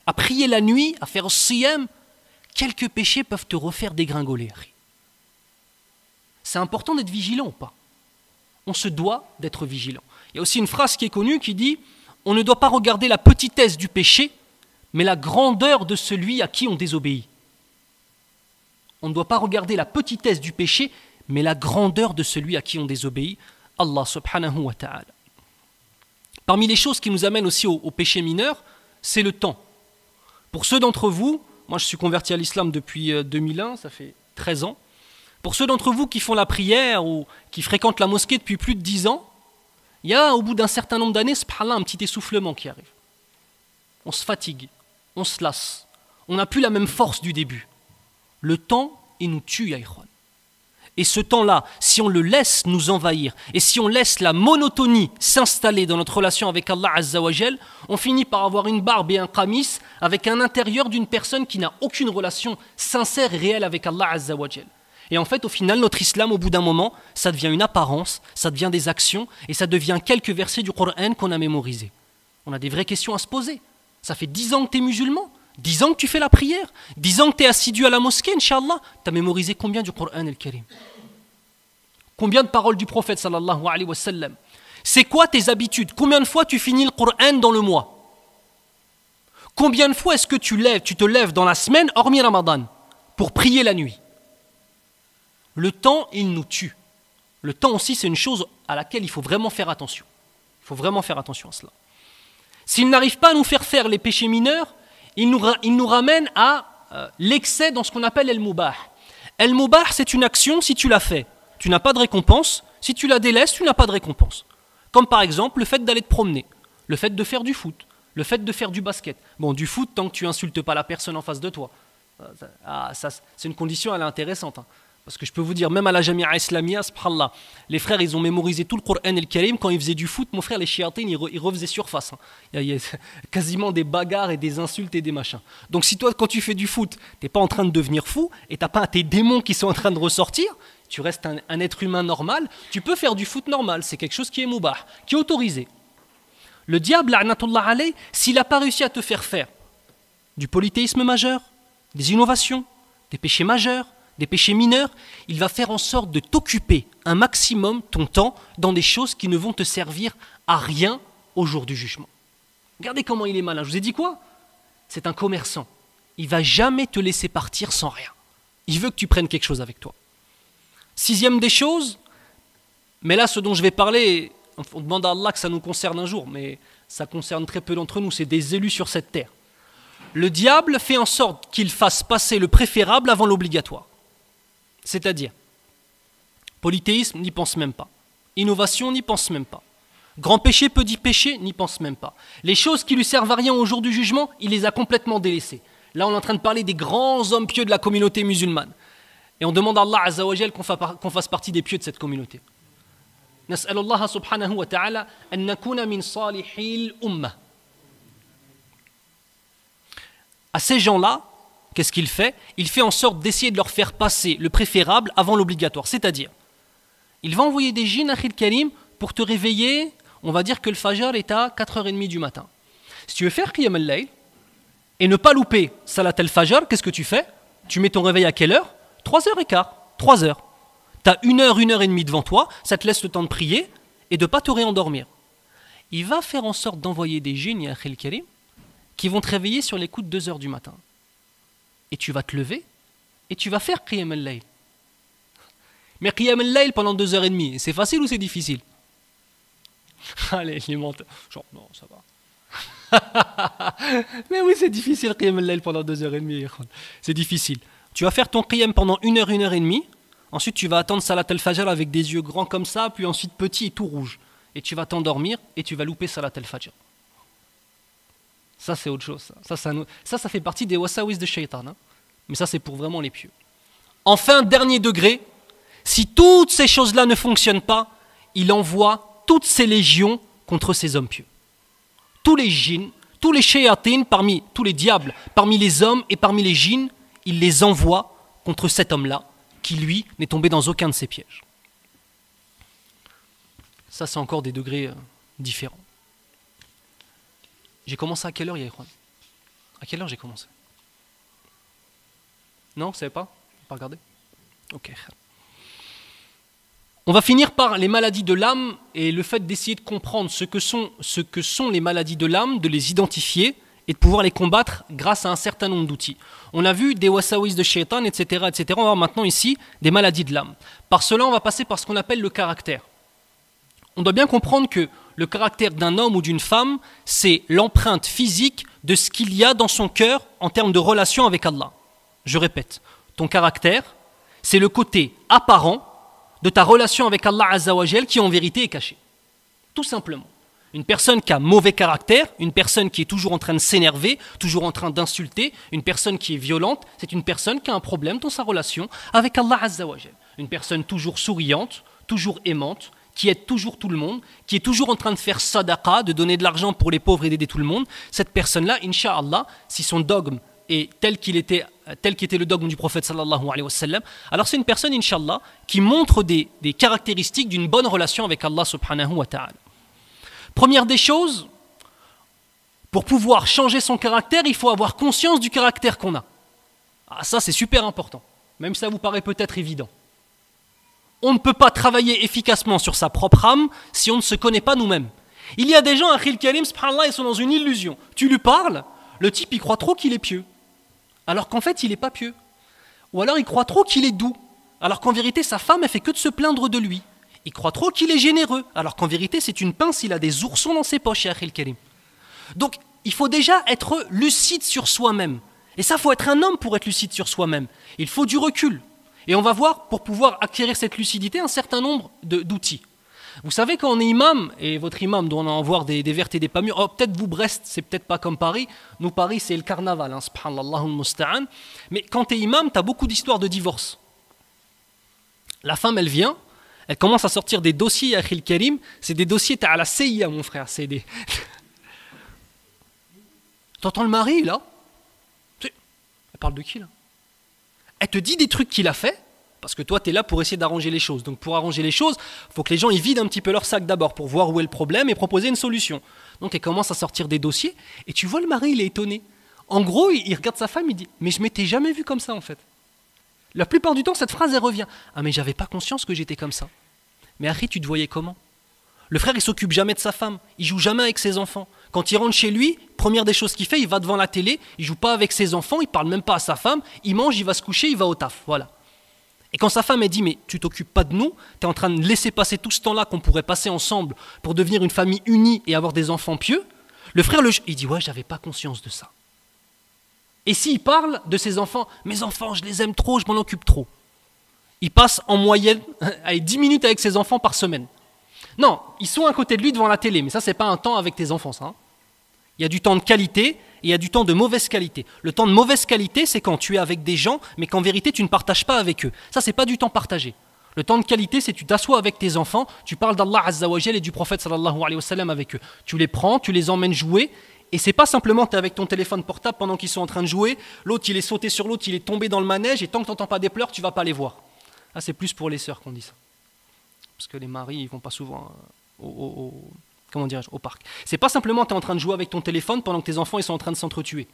à prier la nuit, à faire siyam. Quelques péchés peuvent te refaire dégringoler. C'est important d'être vigilant ou pas? On se doit d'être vigilant. Il y a aussi une phrase qui est connue qui dit: on ne doit pas regarder la petitesse du péché, mais la grandeur de celui à qui on désobéit. On ne doit pas regarder la petitesse du péché, mais la grandeur de celui à qui on désobéit. Allah subhanahu wa ta'ala. Parmi les choses qui nous amènent aussi au péché mineur, c'est le temps. Pour ceux d'entre vous, moi je suis converti à l'islam depuis 2001, ça fait 13 ans. Pour ceux d'entre vous qui font la prière ou qui fréquentent la mosquée depuis plus de 10 ans, il y a au bout d'un certain nombre d'années, subhanallah, un petit essoufflement qui arrive. On se fatigue, on se lasse, on n'a plus la même force du début. Le temps, il nous tue, ya ikhwan. Et ce temps-là, si on le laisse nous envahir, et si on laisse la monotonie s'installer dans notre relation avec Allah Azza wa Jal, on finit par avoir une barbe et un qamis avec un intérieur d'une personne qui n'a aucune relation sincère et réelle avec Allah Azza wa Jal. Et en fait, au final, notre islam, au bout d'un moment, ça devient une apparence, ça devient des actions, et ça devient quelques versets du Coran qu'on a mémorisés. On a des vraies questions à se poser. Ça fait 10 ans que tu es musulman, 10 ans que tu fais la prière, 10 ans que tu es assidu à la mosquée, Inch'Allah. Tu as mémorisé combien du Coran al-Karim? Combien de paroles du prophète sallallahu alayhi wa sallam? C'est quoi tes habitudes? Combien de fois tu finis le Coran dans le mois? Combien de fois est-ce que tu te lèves dans la semaine, hormis Ramadan, pour prier la nuit? Le temps, il nous tue. Le temps aussi, c'est une chose à laquelle il faut vraiment faire attention. Il faut vraiment faire attention à cela. S'il n'arrive pas à nous faire faire les péchés mineurs, il nous ramène à l'excès dans ce qu'on appelle el-mubah. El-mubah, c'est une action, si tu la fais, tu n'as pas de récompense. Si tu la délaisses, tu n'as pas de récompense. Comme par exemple le fait d'aller te promener, le fait de faire du foot, le fait de faire du basket. Bon, du foot, tant que tu insultes pas la personne en face de toi. C'est une condition, elle est intéressante. Hein. Parce que je peux vous dire, même à la Jamia Islamia, subhanallah, les frères, ils ont mémorisé tout le Coran et le Karim. Quand ils faisaient du foot, mon frère, les chiatines, ils refaisaient surface. Hein. Il y a quasiment des bagarres et des insultes et des machins. Donc si toi, quand tu fais du foot, t'es pas en train de devenir fou et t'as pas tes démons qui sont en train de ressortir, tu restes un être humain normal, tu peux faire du foot normal, c'est quelque chose qui est moubah, qui est autorisé. Le diable, la'natullah alayh, s'il n'a pas réussi à te faire faire du polythéisme majeur, des innovations, des péchés majeurs, des péchés mineurs, il va faire en sorte de t'occuper un maximum ton temps dans des choses qui ne vont te servir à rien au jour du jugement. Regardez comment il est malin. Je vous ai dit quoi? C'est un commerçant. Il ne va jamais te laisser partir sans rien. Il veut que tu prennes quelque chose avec toi. Sixième des choses, mais là ce dont je vais parler, on demande à Allah que ça nous concerne un jour, mais ça concerne très peu d'entre nous, c'est des élus sur cette terre. Le diable fait en sorte qu'il fasse passer le préférable avant l'obligatoire. C'est-à-dire, polythéisme, n'y pense même pas. Innovation, n'y pense même pas. Grand péché, petit péché, n'y pense même pas. Les choses qui lui servent à rien au jour du jugement, il les a complètement délaissées. Là, on est en train de parler des grands hommes pieux de la communauté musulmane. Et on demande à Allah Azza wa Jal qu'on fasse partie des pieux de cette communauté. Nas'alullah subhanahu wa ta'ala an nakuna min salihil ummah. À ces gens-là, qu'est-ce qu'il fait? Il fait en sorte d'essayer de leur faire passer le préférable avant l'obligatoire. C'est-à-dire, il va envoyer des djinns, Akhil Karim, pour te réveiller. On va dire que le fajr est à 4h30 du matin. Si tu veux faire Qiyam al-Layl et ne pas louper Salat al-Fajr, qu'est-ce que tu fais? Tu mets ton réveil à quelle heure? 3h15, 3h. Tu as 1h30 devant toi, ça te laisse le temps de prier et de ne pas te réendormir. Il va faire en sorte d'envoyer des djinns, Akhil Karim, qui vont te réveiller sur les coups de 2h du matin. Et tu vas te lever et tu vas faire Qiyam al-Layl. Mais Qiyam al-Layl pendant 2h30, c'est facile ou c'est difficile? Allez, les menteurs. Genre, non, ça va. Mais oui, c'est difficile Qiyam al-Layl pendant 2h30. C'est difficile. Tu vas faire ton Qiyam pendant 1h, 1h30. Ensuite, tu vas attendre Salat al-Fajr avec des yeux grands comme ça, puis ensuite petit et tout rouge. Et tu vas t'endormir et tu vas louper Salat al-Fajr. Ça, c'est autre chose. Ça fait partie des wasawis de shaitan. Hein. Mais ça, c'est pour vraiment les pieux. Enfin, dernier degré, si toutes ces choses-là ne fonctionnent pas, il envoie toutes ses légions contre ces hommes pieux. Tous les djinns, tous les shayatines, parmi tous les diables, parmi les hommes et parmi les djinns, il les envoie contre cet homme-là, qui lui n'est tombé dans aucun de ses pièges. Ça, c'est encore des degrés différents. J'ai commencé à quelle heure, Yaïkhwan? À quelle heure j'ai commencé? Non, vous ne savez pas? Pas regardé? Ok. On va finir par les maladies de l'âme et le fait d'essayer de comprendre ce que sont les maladies de l'âme, de les identifier et de pouvoir les combattre grâce à un certain nombre d'outils. On a vu des wasawis de shaitan, etc., etc. On va voir maintenant ici des maladies de l'âme. Par cela, on va passer par ce qu'on appelle le caractère. On doit bien comprendre que le caractère d'un homme ou d'une femme, c'est l'empreinte physique de ce qu'il y a dans son cœur en termes de relation avec Allah. Je répète, ton caractère, c'est le côté apparent de ta relation avec Allah Azza wa Jal qui en vérité est caché. Tout simplement. Une personne qui a mauvais caractère, une personne qui est toujours en train de s'énerver, toujours en train d'insulter, une personne qui est violente, c'est une personne qui a un problème dans sa relation avec Allah Azza wa Jal. Une personne toujours souriante, toujours aimante, qui aide toujours tout le monde, qui est toujours en train de faire sadaqa, de donner de l'argent pour les pauvres et d'aider tout le monde, cette personne-là, Inch'Allah, si son dogme est tel qu'était le dogme du prophète sallallahu alayhi wa sallam, alors c'est une personne, Inch'Allah, qui montre des caractéristiques d'une bonne relation avec Allah subhanahu wa ta'ala. Première des choses, pour pouvoir changer son caractère, il faut avoir conscience du caractère qu'on a. Ah, ça c'est super important, même si ça vous paraît peut-être évident. On ne peut pas travailler efficacement sur sa propre âme si on ne se connaît pas nous-mêmes. Il y a des gens, Akhil Karim, subhanallah, ils sont dans une illusion. Tu lui parles, le type il croit trop qu'il est pieux, alors qu'en fait il n'est pas pieux. Ou alors il croit trop qu'il est doux, alors qu'en vérité sa femme elle fait que de se plaindre de lui. Il croit trop qu'il est généreux, alors qu'en vérité c'est une pince, il a des oursons dans ses poches, Akhil Karim. Donc il faut déjà être lucide sur soi-même. Et ça, il faut être un homme pour être lucide sur soi-même. Il faut du recul. Et on va voir, pour pouvoir acquérir cette lucidité, un certain nombre d'outils. Vous savez, quand on est imam, et votre imam doit en voir des vertes et des pas mûres, oh, peut-être vous, Brest, c'est peut-être pas comme Paris. Nous, Paris, c'est le carnaval, hein, subhanallah al-musta'an. Mais quand tu es imam, tu as beaucoup d'histoires de divorce. La femme, elle vient, elle commence à sortir des dossiers, Akhil Karim, c'est des dossiers, t'as à la CIA, mon frère, c'est des... T'entends le mari, là? Elle parle de qui, là? Elle te dit des trucs qu'il a fait, Parce que toi, tu es là pour essayer d'arranger les choses. Donc pour arranger les choses, il faut que les gens ils vident un petit peu leur sac d'abord pour voir où est le problème et proposer une solution. Donc elle commence à sortir des dossiers et tu vois le mari, il est étonné. En gros, il regarde sa femme, il dit « Mais je m'étais jamais vu comme ça en fait ». La plupart du temps, cette phrase, elle revient. « Ah mais j'avais pas conscience que j'étais comme ça ». Mais Harry, tu te voyais comment? Le frère, il s'occupe jamais de sa femme, il joue jamais avec ses enfants. Quand il rentre chez lui, première des choses qu'il fait, il va devant la télé, il joue pas avec ses enfants, il parle même pas à sa femme, il mange, il va se coucher, il va au taf, voilà. Et quand sa femme elle dit « Mais tu t'occupes pas de nous, tu es en train de laisser passer tout ce temps-là qu'on pourrait passer ensemble pour devenir une famille unie et avoir des enfants pieux », le frère, il dit « Ouais, j'avais pas conscience de ça ». Et s'il parle de ses enfants, « Mes enfants, je les aime trop, je m'en occupe trop », il passe en moyenne 10 minutes avec ses enfants par semaine. Non, ils sont à côté de lui devant la télé, mais ça, c'est pas un temps avec tes enfants, ça. Hein. Il y a du temps de qualité et il y a du temps de mauvaise qualité. Le temps de mauvaise qualité, c'est quand tu es avec des gens, mais qu'en vérité, tu ne partages pas avec eux. Ça, c'est pas du temps partagé. Le temps de qualité, c'est que tu t'assois avec tes enfants, tu parles d'Allah Azza wa Jal et du prophète sallallahu alayhi wa sallam avec eux. Tu les prends, tu les emmènes jouer, et c'est pas simplement tu es avec ton téléphone portable pendant qu'ils sont en train de jouer, l'autre il est sauté sur l'autre, il est tombé dans le manège, et tant que tu n'entends pas des pleurs, tu vas pas les voir. Ah, c'est plus pour les sœurs qu'on dit ça. Parce que les maris, ils vont pas souvent au parc. C'est pas simplement tu es en train de jouer avec ton téléphone pendant que tes enfants ils sont en train de s'entretuer.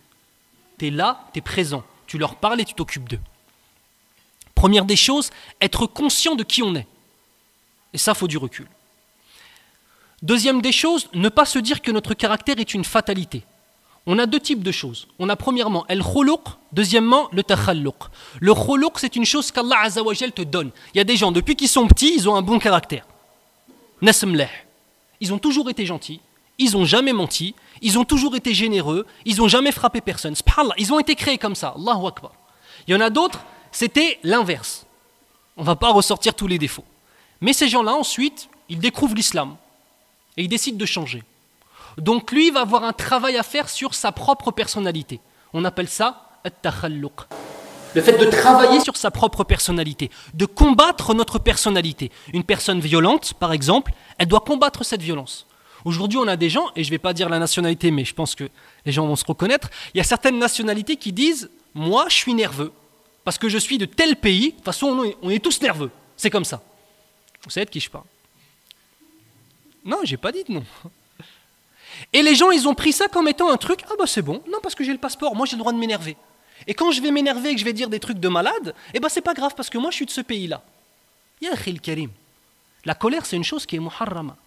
Tu es là, tu es présent, tu leur parles et tu t'occupes d'eux. Première des choses, être conscient de qui on est. Et ça, faut du recul. Deuxième des choses, ne pas se dire que notre caractère est une fatalité. On a deux types de choses. On a premièrement el khuluq, deuxièmement le takhalluq. Le khuluq, c'est une chose qu'Allah Azza wa Jal te donne. Il y a des gens, depuis qu'ils sont petits, ils ont un bon caractère. Nasmleh. Ils ont toujours été gentils, ils n'ont jamais menti, ils ont toujours été généreux, ils n'ont jamais frappé personne. Subhanallah, ils ont été créés comme ça. Allahu Akbar. Il y en a d'autres, c'était l'inverse. On ne va pas ressortir tous les défauts. Mais ces gens-là, ensuite, ils découvrent l'islam et ils décident de changer. Donc lui, il va avoir un travail à faire sur sa propre personnalité. On appelle ça at-takhalluq. Le fait de travailler sur sa propre personnalité, de combattre notre personnalité. Une personne violente, par exemple, elle doit combattre cette violence. Aujourd'hui, on a des gens, et je ne vais pas dire la nationalité, mais je pense que les gens vont se reconnaître, il y a certaines nationalités qui disent « Moi, je suis nerveux, parce que je suis de tel pays, de toute façon, on est tous nerveux. C'est comme ça. » Vous savez de qui je parle? Non, j'ai pas dit de non. Et les gens, ils ont pris ça comme étant un truc « Ah bah c'est bon, non, parce que j'ai le passeport, moi j'ai le droit de m'énerver. » Et quand je vais m'énerver et que je vais dire des trucs de malade, eh ben c'est pas grave parce que moi je suis de ce pays-là. Ya khil karim. La colère c'est une chose qui est muharrama.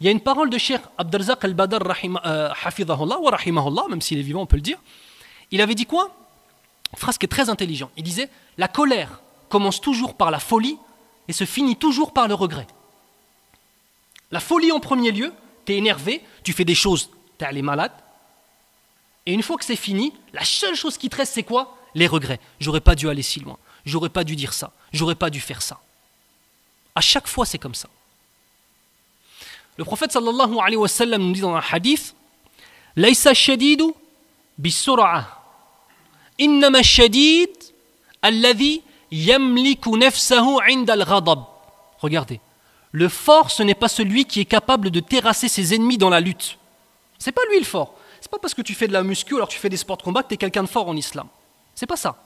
Il y a une parole de Cheikh Abdelrazak al-Badr hafidhahullah wa rahimahullah, même s'il est vivant on peut le dire. Il avait dit quoi? Une phrase qui est très intelligente. Il disait la colère commence toujours par la folie et se finit toujours par le regret. La folie en premier lieu, tu es énervé, tu fais des choses, tu es allé malade. Et une fois que c'est fini, la seule chose qui te reste, c'est quoi? Les regrets. J'aurais pas dû aller si loin. J'aurais pas dû dire ça. J'aurais pas dû faire ça. À chaque fois, c'est comme ça. Le prophète sallallahu alayhi wa sallam nous dit dans un hadith « Laysa shadidu bis-sur'a. Innama shadid alladhi yamliku nafsahu 'inda al-ghadab. » Regardez. Le fort, ce n'est pas celui qui est capable de terrasser ses ennemis dans la lutte. C'est pas lui le fort. C'est pas parce que tu fais de la muscu alors que tu fais des sports de combat que tu es quelqu'un de fort en islam. C'est pas ça.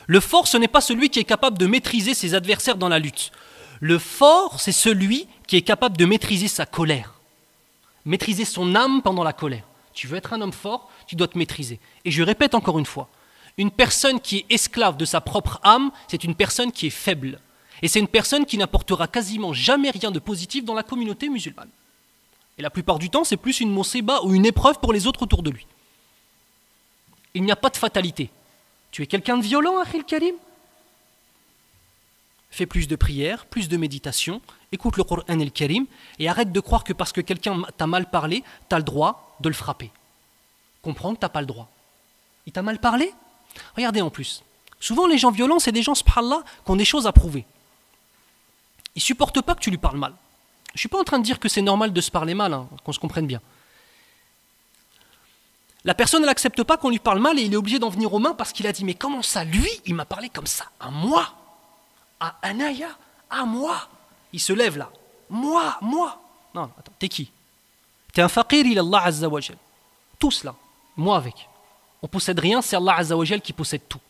Le fort, ce n'est pas celui qui est capable de maîtriser ses adversaires dans la lutte. Le fort, c'est celui qui est capable de maîtriser sa colère. Maîtriser son âme pendant la colère. Tu veux être un homme fort, tu dois te maîtriser. Et je répète encore une fois, une personne qui est esclave de sa propre âme, c'est une personne qui est faible. Et c'est une personne qui n'apportera quasiment jamais rien de positif dans la communauté musulmane. Et la plupart du temps, c'est plus une mosiba ou une épreuve pour les autres autour de lui. Il n'y a pas de fatalité. Tu es quelqu'un de violent, Akhil Karim? Fais plus de prières, plus de méditation, écoute le Coran el Karim et arrête de croire que parce que quelqu'un t'a mal parlé, tu as le droit de le frapper. Comprends que tu n'as pas le droit. Il t'a mal parlé? Regardez en plus. Souvent, les gens violents, c'est des gens, subhanallah, qui ont des choses à prouver. Ils ne supportent pas que tu lui parles mal. Je ne suis pas en train de dire que c'est normal de se parler mal, hein, qu'on se comprenne bien. La personne elle n'accepte pas qu'on lui parle mal et il est obligé d'en venir aux mains parce qu'il a dit « Mais comment ça, lui, il m'a parlé comme ça? À moi? À Anaya? À moi ?» Il se lève là. « Moi? Non, attends, t'es qui? T'es un faqir, il Allah Azza wa Jal. Tous là, moi avec. On ne possède rien, c'est Allah Azza wa Jal qui possède tout.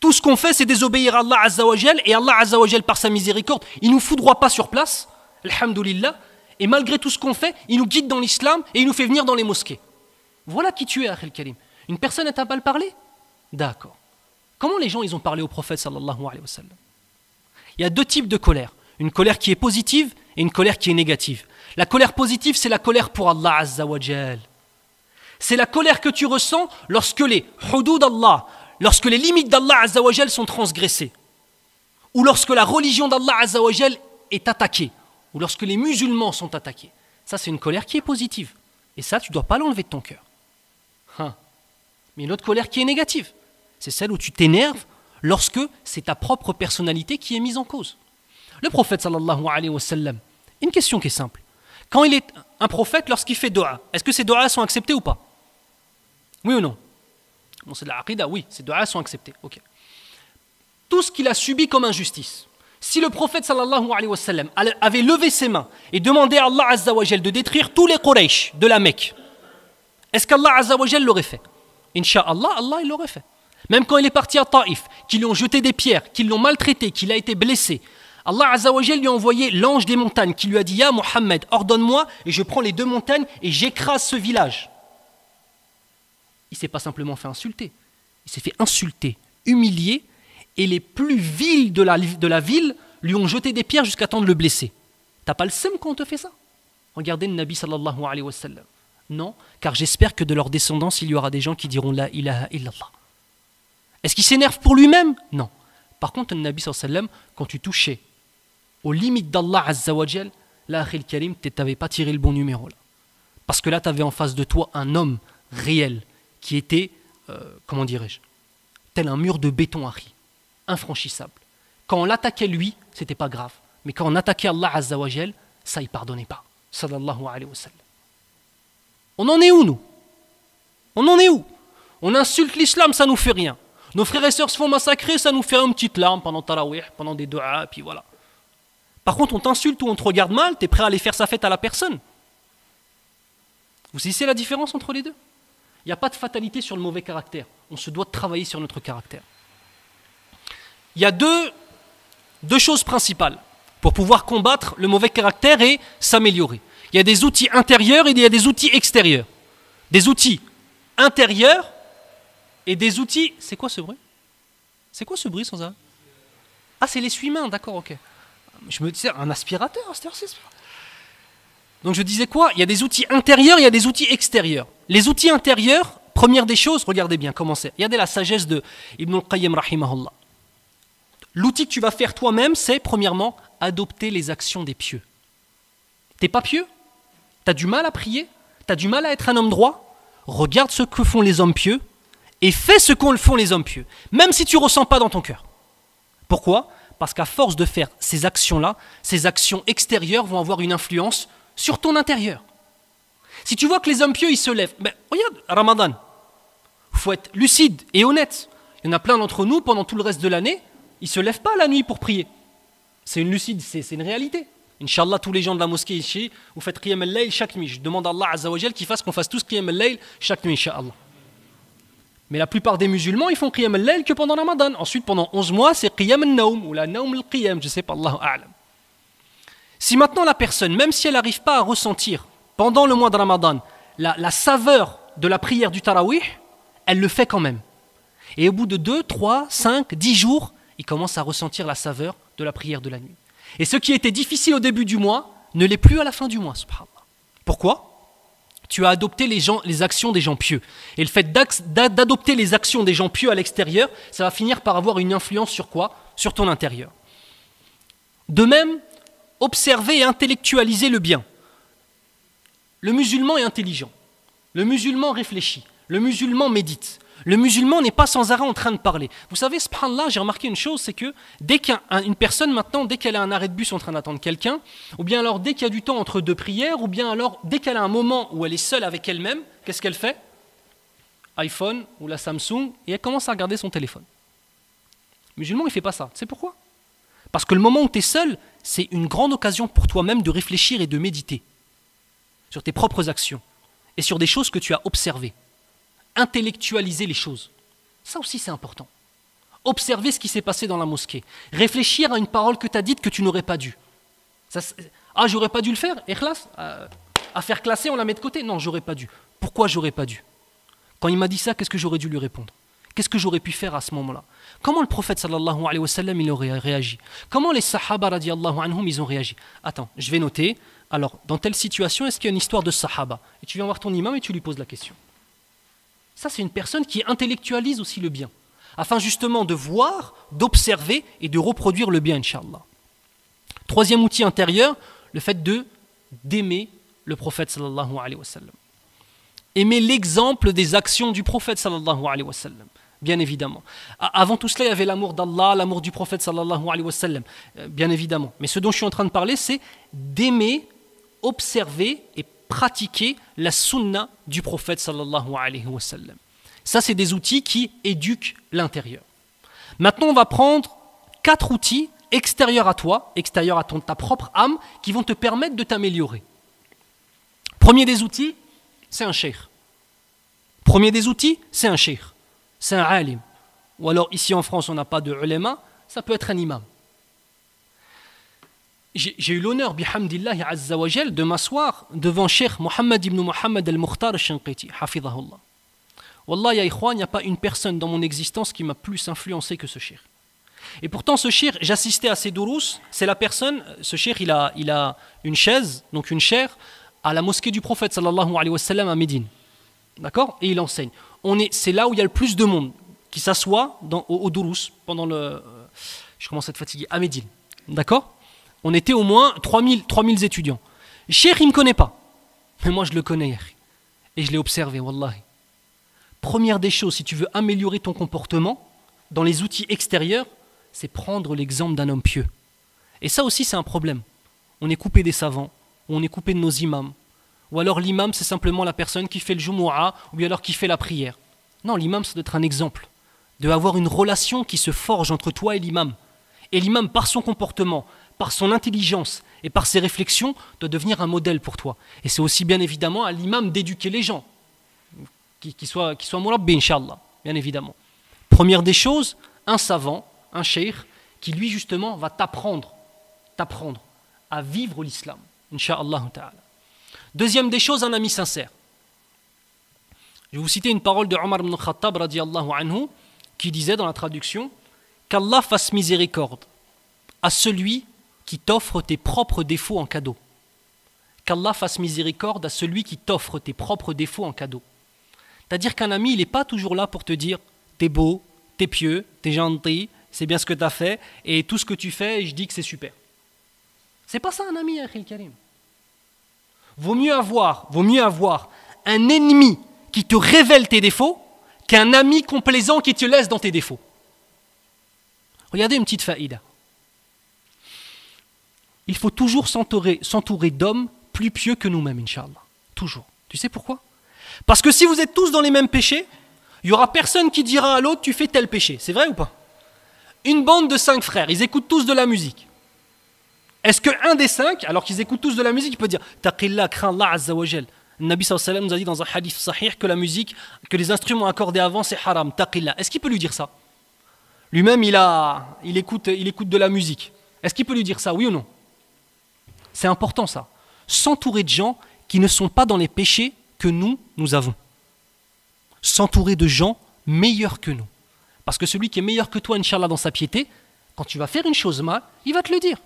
Tout ce qu'on fait, c'est désobéir à Allah Azza wa Jal, et Allah Azza wa Jal, par sa miséricorde, il nous foudroie pas sur place, alhamdoulilah, et malgré tout ce qu'on fait, il nous guide dans l'islam et il nous fait venir dans les mosquées. Voilà qui tu es, Akhil Karim. Une personne ne t'a pas parlé? D'accord. Comment les gens ils ont parlé au prophète sallallahu alayhi wa sallam? Il y a deux types de colère. Une colère qui est positive et une colère qui est négative. La colère positive, c'est la colère pour Allah Azza wa Jal. C'est la colère que tu ressens lorsque les hudud d'Allah, lorsque les limites d'Allah Azza wa Jal sont transgressées, ou lorsque la religion d'Allah Azza wa Jal est attaquée, ou lorsque les musulmans sont attaqués. Ça, c'est une colère qui est positive. Et ça, tu ne dois pas l'enlever de ton cœur. Mais l'autre colère qui est négative, c'est celle où tu t'énerves lorsque c'est ta propre personnalité qui est mise en cause. Le prophète sallallahu alayhi wa sallam, une question qui est simple. Quand il est un prophète, lorsqu'il fait dua, est-ce que ces duas sont acceptés ou pas? Oui ou non? Bon, c'est de la aqida, oui, ces duas sont acceptés. Okay. Tout ce qu'il a subi comme injustice, si le prophète sallallahu alayhi wa sallam avait levé ses mains et demandé à Allah Azza wa Jal de détruire tous les Quraysh de la Mecque, est-ce qu'Allah Azza wa Jal l'aurait fait? Inch'Allah, Allah il l'aurait fait. Même quand il est parti à Taïf, qu'ils lui ont jeté des pierres, qu'ils l'ont maltraité, qu'il a été blessé, Allah Azza wa Jal lui a envoyé l'ange des montagnes qui lui a dit « Ya Muhammad, ordonne-moi et je prends les deux montagnes et j'écrase ce village. » Il ne s'est pas simplement fait insulter, il s'est fait insulter, humilier, et les plus vils de la ville lui ont jeté des pierres jusqu'à temps de le blesser. T'as pas le seum quand on te fait ça? Regardez le Nabi sallallahu alayhi wa sallam. Non, car j'espère que de leur descendance, il y aura des gens qui diront la ilaha illallah. Est-ce qu'il s'énerve pour lui-même? Non. Par contre, le Nabi sallallahu alayhi wa sallam, quand tu touchais aux limites d'Allah Azza wa Jal, là, Akhil Karim, tu n'avais pas tiré le bon numéro là. Parce que là, tu avais en face de toi un homme réel qui était, comment dirais-je, tel un mur de béton, Akhi, infranchissable. Quand on l'attaquait lui, c'était pas grave. Mais quand on attaquait Allah Azza wa Jal, ça, il pardonnait pas. Sallallahu alayhi wa sallam. On en est où, nous? On en est où? On insulte l'islam, ça nous fait rien. Nos frères et sœurs se font massacrer, ça nous fait une petite larme pendant Tarawih, pendant des du'a, puis voilà. Par contre, on t'insulte ou on te regarde mal, tu es prêt à aller faire sa fête à la personne. Vous saisissez la différence entre les deux? Il n'y a pas de fatalité sur le mauvais caractère. On se doit de travailler sur notre caractère. Il y a deux choses principales pour pouvoir combattre le mauvais caractère et s'améliorer. Il y a des outils intérieurs et il y a des outils extérieurs. Des outils intérieurs et des outils... C'est quoi ce bruit? C'est quoi ce bruit sans arrêt? Ah, c'est l'essuie-main, d'accord, ok. Je me disais, un aspirateur, donc je disais quoi? Il y a des outils intérieurs, il y a des outils extérieurs. Les outils intérieurs, première des choses, regardez bien comment c'est. Regardez la sagesse de Ibn al-Qayyim rahimahullah. L'outil que tu vas faire toi-même, c'est premièrement adopter les actions des pieux. T'es pas pieux? T'as du mal à prier? T'as du mal à être un homme droit? Regarde ce que font les hommes pieux et fais ce qu'en font les hommes pieux, même si tu ne ressens pas dans ton cœur. Pourquoi? Parce qu'à force de faire ces actions-là, ces actions extérieures vont avoir une influence sur ton intérieur. Si tu vois que les hommes pieux, ils se lèvent, ben, regarde, Ramadan, il faut être lucide et honnête. Il y en a plein d'entre nous, pendant tout le reste de l'année, ils ne se lèvent pas la nuit pour prier. C'est une lucide, c'est une réalité. Inch'Allah, tous les gens de la mosquée ici, vous faites Qiyam al-Layl chaque nuit. Je demande à Allah Azza wa Jal qu'il fasse qu'on fasse tous Qiyam al-Layl chaque nuit, Inch'Allah. Mais la plupart des musulmans, ils font Qiyam al-Layl que pendant Ramadan. Ensuite, pendant 11 mois, c'est Qiyam al-Nawm ou la Nawm al-Qiyam, je sais pas, Allahu A'lam. Si maintenant la personne, même si elle n'arrive pas à ressentir pendant le mois de Ramadan la saveur de la prière du Tarawih, elle le fait quand même. Et au bout de 2, 3, 5, 10 jours, il commence à ressentir la saveur de la prière de la nuit. Et ce qui était difficile au début du mois ne l'est plus à la fin du mois, subhanallah. Pourquoi? Tu as adopté les actions des gens pieux. Et le fait d'adopter les actions des gens pieux à l'extérieur, ça va finir par avoir une influence sur quoi? Sur ton intérieur. De même, observer et intellectualiser le bien. Le musulman est intelligent. Le musulman réfléchit. Le musulman médite. Le musulman n'est pas sans arrêt en train de parler. Vous savez, subhanallah, j'ai remarqué une chose, c'est que dès qu'une personne maintenant, dès qu'elle a un arrêt de bus en train d'attendre quelqu'un, ou bien alors dès qu'il y a du temps entre deux prières, ou bien alors dès qu'elle a un moment où elle est seule avec elle-même, qu'est-ce qu'elle fait? iPhone ou la Samsung, et elle commence à regarder son téléphone. Le musulman, il ne fait pas ça. Tu sais pourquoi? Parce que le moment où tu es seul, c'est une grande occasion pour toi-même de réfléchir et de méditer sur tes propres actions et sur des choses que tu as observées. Intellectualiser les choses. Ça aussi, c'est important. Observer ce qui s'est passé dans la mosquée. Réfléchir à une parole que tu as dite que tu n'aurais pas dû. J'aurais pas dû le faire. Ikhlas, à faire classer, on la met de côté. Non, j'aurais pas dû. Pourquoi j'aurais pas dû? Quand il m'a dit ça, qu'est-ce que j'aurais dû lui répondre? Qu'est-ce que j'aurais pu faire à ce moment-là? Comment le prophète sallallahu alayhi wa sallam il aurait réagi? Comment les sahaba radiallahu anhum ils ont réagi? Attends, je vais noter. Alors, dans telle situation, est-ce qu'il y a une histoire de sahaba? Et tu viens voir ton imam et tu lui poses la question. Ça, c'est une personne qui intellectualise aussi le bien, afin justement de voir, d'observer et de reproduire le bien, Inch'Allah. Troisième outil intérieur, le fait d'aimer le prophète sallallahu alayhi wa sallam. Aimer l'exemple des actions du prophète sallallahu alayhi wa sallam, bien évidemment. Avant tout cela, il y avait l'amour d'Allah, l'amour du prophète sallallahu alayhi wa sallam, bien évidemment. Mais ce dont je suis en train de parler, c'est d'aimer, observer et pratiquer la sunna du prophète sallallahu alayhi wa sallam. Ça, c'est des outils qui éduquent l'intérieur. Maintenant, on va prendre 4 outils extérieurs à toi, extérieurs à ta propre âme, qui vont te permettre de t'améliorer. Premier des outils, c'est un cheikh. Premier des outils, c'est un cheikh. C'est un alim. Ou alors, ici en France, on n'a pas de ulama, ça peut être un imam. J'ai eu l'honneur, bihamdillahi azza wa jal, de m'asseoir devant Cheikh Mohammed ibn Mohammed al-Mukhtar al-Shinqiti, hafidhahullah. Wallah, ya ikhwan, il n'y a pas une personne dans mon existence qui m'a plus influencé que ce cheikh. Et pourtant, ce cheikh, j'assistais à ses dourous, c'est la personne, ce cheikh, il a une chaise, donc une chaire, à la mosquée du prophète sallallahu alayhi wa sallam à Médine. D'accord? Et il enseigne. C'est là où il y a le plus de monde qui s'assoit au dourous pendant le... je commence à être fatigué, à Médine. D'accord? On était au moins 3000 étudiants. Le cheikh, il ne me connaît pas. Mais moi, je le connais. Et je l'ai observé, wallahi. Première des choses, si tu veux améliorer ton comportement, dans les outils extérieurs, c'est prendre l'exemple d'un homme pieux. Et ça aussi, c'est un problème. On est coupé des savants, ou on est coupé de nos imams. Ou alors l'imam, c'est simplement la personne qui fait le jumu'ah, ou bien alors qui fait la prière. Non, l'imam, ça doit être un exemple. De avoir une relation qui se forge entre toi et l'imam. Et l'imam, par son comportement, par son intelligence et par ses réflexions, doit devenir un modèle pour toi. Et c'est aussi bien évidemment à l'imam d'éduquer les gens. Qui soit mourabbi, Inch'Allah, bien évidemment. Première des choses, un savant, un cheikh, qui lui justement va t'apprendre à vivre l'islam, Inch'Allah ta'ala. Deuxième des choses, un ami sincère. Je vais vous citer une parole de Omar ibn Khattab radiyallahu anhu, qui disait dans la traduction qu'Allah fasse miséricorde à celui qui t'offre tes propres défauts en cadeau. Qu'Allah fasse miséricorde à celui qui t'offre tes propres défauts en cadeau. C'est-à-dire qu'un ami, il n'est pas toujours là pour te dire « t'es beau, t'es pieux, t'es gentil, c'est bien ce que t'as fait, et tout ce que tu fais, je dis que c'est super. » C'est pas ça un ami, Akhil Karim. Vaut mieux avoir un ennemi qui te révèle tes défauts qu'un ami complaisant qui te laisse dans tes défauts. Regardez une petite faïda. Il faut toujours s'entourer d'hommes plus pieux que nous-mêmes, Inch'Allah. Toujours. Tu sais pourquoi? Parce que si vous êtes tous dans les mêmes péchés, il n'y aura personne qui dira à l'autre, tu fais tel péché. C'est vrai ou pas? Une bande de 5 frères, ils écoutent tous de la musique. Est-ce qu'un des 5, alors qu'ils écoutent tous de la musique, il peut dire « Taqillah, crains Allah Azza wa Jal ». Le Nabi sallallahu alayhi wa sallam nous a dit dans un hadith sahih que la musique, que les instruments accordés avant, c'est haram, taqillah. Est-ce qu'il peut lui dire ça? Lui-même, il écoute de la musique. Est-ce qu'il peut lui dire ça, oui ou non? C'est important ça. S'entourer de gens qui ne sont pas dans les péchés que nous avons. S'entourer de gens meilleurs que nous. Parce que celui qui est meilleur que toi, Inch'Allah, dans sa piété, quand tu vas faire une chose mal, il va te le dire.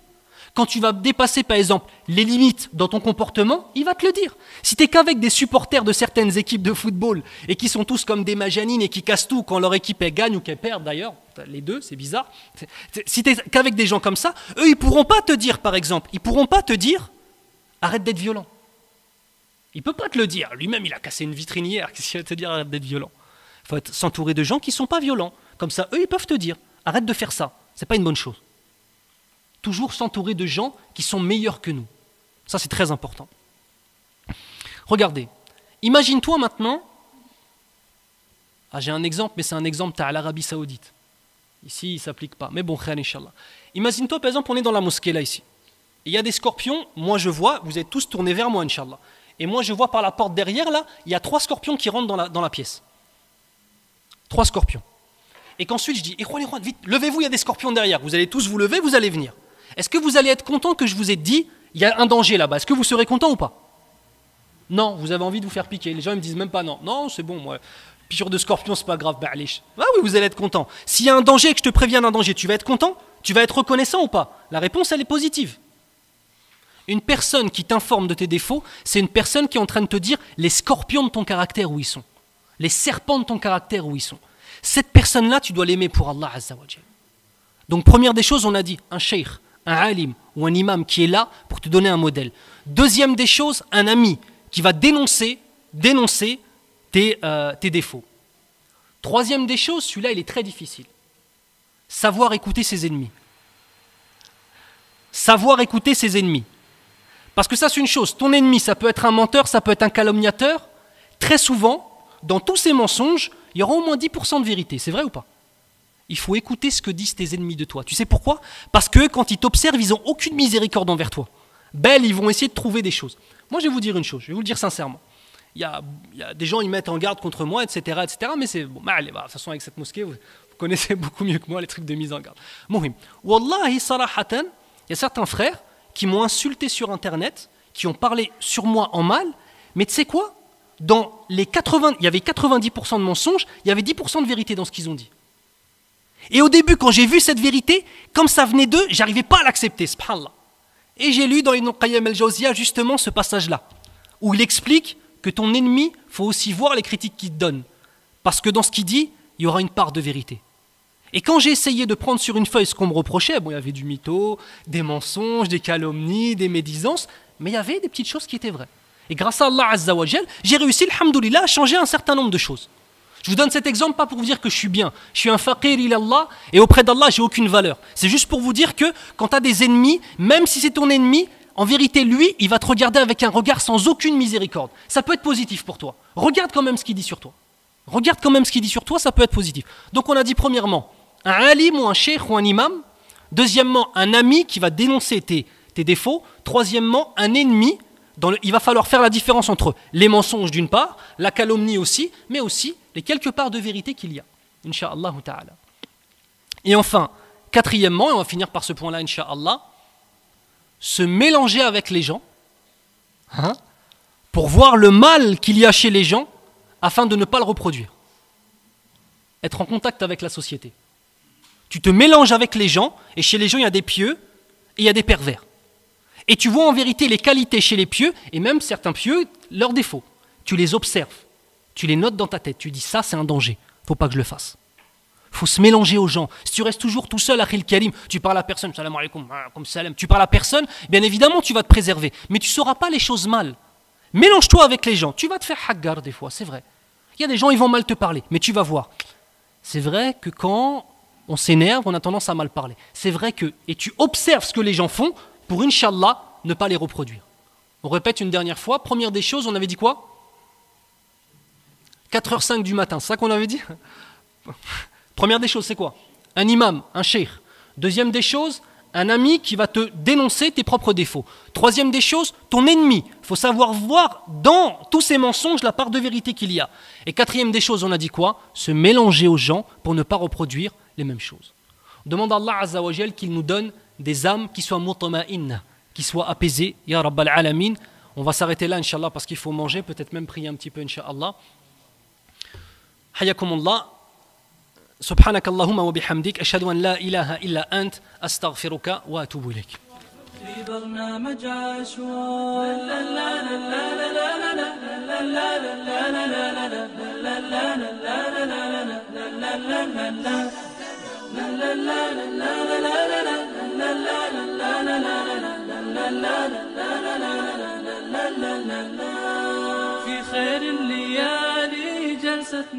Quand tu vas dépasser, par exemple, les limites dans ton comportement, il va te le dire. Si tu n'es qu'avec des supporters de certaines équipes de football et qui sont tous comme des majanines et qui cassent tout quand leur équipe elle gagne ou qu'elle perd d'ailleurs, les deux, c'est bizarre. Si tu n'es qu'avec des gens comme ça, eux, ils ne pourront pas te dire, par exemple, arrête d'être violent. Il ne peut pas te le dire. Lui-même, il a cassé une vitrinière. Qu'est-ce qu'il va te dire, arrête d'être violent? Il faut s'entourer de gens qui ne sont pas violents. Comme ça, eux, ils peuvent te dire, arrête de faire ça. Ce n'est pas une bonne chose. Toujours s'entourer de gens qui sont meilleurs que nous. Ça, c'est très important. Regardez. Imagine-toi maintenant. J'ai un exemple, mais c'est un exemple à l'Arabie Saoudite. Ici, il ne s'applique pas. Mais bon, khair, Inch'Allah. Imagine-toi, par exemple, on est dans la mosquée, là, ici. Il y a des scorpions. Moi, je vois, vous êtes tous tournés vers moi, Inch'Allah. Et moi, je vois par la porte derrière, là, il y a 3 scorpions qui rentrent dans la pièce. 3 scorpions. et qu'ensuite je dis, Ikhwan, vite, levez-vous, il y a des scorpions derrière. Vous allez tous vous lever, vous allez venir. Est-ce que vous allez être content que je vous ai dit, il y a un danger là-bas? Est-ce que vous serez content ou pas? Non, vous avez envie de vous faire piquer. Les gens ils me disent même pas non. Non, c'est bon, moi. Piqûre de scorpion, c'est pas grave. Ah oui, vous allez être content. S'il y a un danger et que je te préviens d'un danger, tu vas être content? Tu vas être reconnaissant ou pas? La réponse, elle est positive. Une personne qui t'informe de tes défauts, c'est une personne qui est en train de te dire les scorpions de ton caractère où ils sont. Les serpents de ton caractère où ils sont. Cette personne-là, tu dois l'aimer pour Allah Azza wa Jal. Donc, première des choses, on a dit un cheikh, un alim ou un imam qui est là pour te donner un modèle. Deuxième des choses, un ami qui va dénoncer tes défauts. Troisième des choses, celui-là, il est très difficile. Savoir écouter ses ennemis. Savoir écouter ses ennemis. Parce que ça, c'est une chose. Ton ennemi, ça peut être un menteur, ça peut être un calomniateur. Très souvent, dans tous ces mensonges, il y aura au moins 10% de vérité. C'est vrai ou pas? Il faut écouter ce que disent tes ennemis de toi. Tu sais pourquoi? Parce que quand ils t'observent, ils n'ont aucune miséricorde envers toi. Ils vont essayer de trouver des choses. Moi, je vais vous dire une chose, je vais vous le dire sincèrement. Il y a des gens, ils mettent en garde contre moi, etc. mais c'est bon. De toute façon, avec cette mosquée, vous connaissez beaucoup mieux que moi les trucs de mise en garde. Mohim. Wallahi, sarahatan, il y a certains frères qui m'ont insulté sur Internet, qui ont parlé sur moi en mal, mais tu sais quoi? Il y avait 90% de mensonges, il y avait 10% de vérité dans ce qu'ils ont dit. Et au début, quand j'ai vu cette vérité, comme ça venait d'eux, j'arrivais pas à l'accepter, subhanallah. Et j'ai lu dans Ibn Qayyim al-Jawziyya justement ce passage-là, où il explique que ton ennemi, il faut aussi voir les critiques qu'il te donne. Parce que dans ce qu'il dit, il y aura une part de vérité. Et quand j'ai essayé de prendre sur une feuille ce qu'on me reprochait, il y avait du mytho, des mensonges, des calomnies, des médisances, mais il y avait des petites choses qui étaient vraies. Et grâce à Allah Azza wa Jal, j'ai réussi, alhamdoulilah, à changer un certain nombre de choses. Je vous donne cet exemple pas pour vous dire que je suis bien. Je suis un faqir ilallah et auprès d'Allah, j'ai aucune valeur. C'est juste pour vous dire que quand tu as des ennemis, même si c'est ton ennemi, en vérité, lui, il va te regarder avec un regard sans aucune miséricorde. Ça peut être positif pour toi. Regarde quand même ce qu'il dit sur toi. Regarde quand même ce qu'il dit sur toi, ça peut être positif. Donc on a dit premièrement, un alim ou un cheikh ou un imam. Deuxièmement, un ami qui va dénoncer tes défauts. Troisièmement, un ennemi. Il va falloir faire la différence entre les mensonges d'une part, la calomnie aussi, mais aussi les quelques parts de vérité qu'il y a. Inch'Allah ta'ala. Et enfin, quatrièmement, et on va finir par ce point-là, Inch'Allah, se mélanger avec les gens, pour voir le mal qu'il y a chez les gens, afin de ne pas le reproduire. Être en contact avec la société. Tu te mélanges avec les gens, et chez les gens, il y a des pieux, et il y a des pervers. Et tu vois en vérité les qualités chez les pieux, et même certains pieux, leurs défauts. Tu les observes, tu les notes dans ta tête, tu dis ça c'est un danger, faut pas que je le fasse. Faut se mélanger aux gens. Si tu restes toujours tout seul, Akhil Karim, tu parles à personne, salam alaikum, comme salam, tu parles à personne, bien évidemment tu vas te préserver, mais tu ne sauras pas les choses mal. Mélange-toi avec les gens, tu vas te faire haggar des fois, c'est vrai. Il y a des gens, ils vont mal te parler, mais tu vas voir. C'est vrai que quand on s'énerve, on a tendance à mal parler. C'est vrai que, et tu observes ce que les gens font, pour, Inch'Allah, ne pas les reproduire. On répète une dernière fois. Première des choses, on avait dit quoi? 4h05 du matin, c'est ça qu'on avait dit? Première des choses, c'est quoi? Un imam, un cheikh. Deuxième des choses, un ami qui va te dénoncer tes propres défauts. Troisième des choses, ton ennemi. Il faut savoir voir dans tous ces mensonges la part de vérité qu'il y a. Et quatrième des choses, on a dit quoi? Se mélanger aux gens pour ne pas reproduire les mêmes choses. On demande à Allah Azza wa Jal qu'il nous donne des âmes qui soient mutma'inna, qui soient apaisées. Ya Rabbal Alamin. On va s'arrêter là, Inch'Allah, parce qu'il faut manger, peut-être même prier un petit peu, Inch'Allah. Hayakumullah. سبحانك اللهم وبحمدك أشهد أن لا إله إلا أنت أستغفرك وأتوب إليك. في برنامج عشوائي لا لا لا لا لا لا لا لا لا لا في خير الليالي جلستنا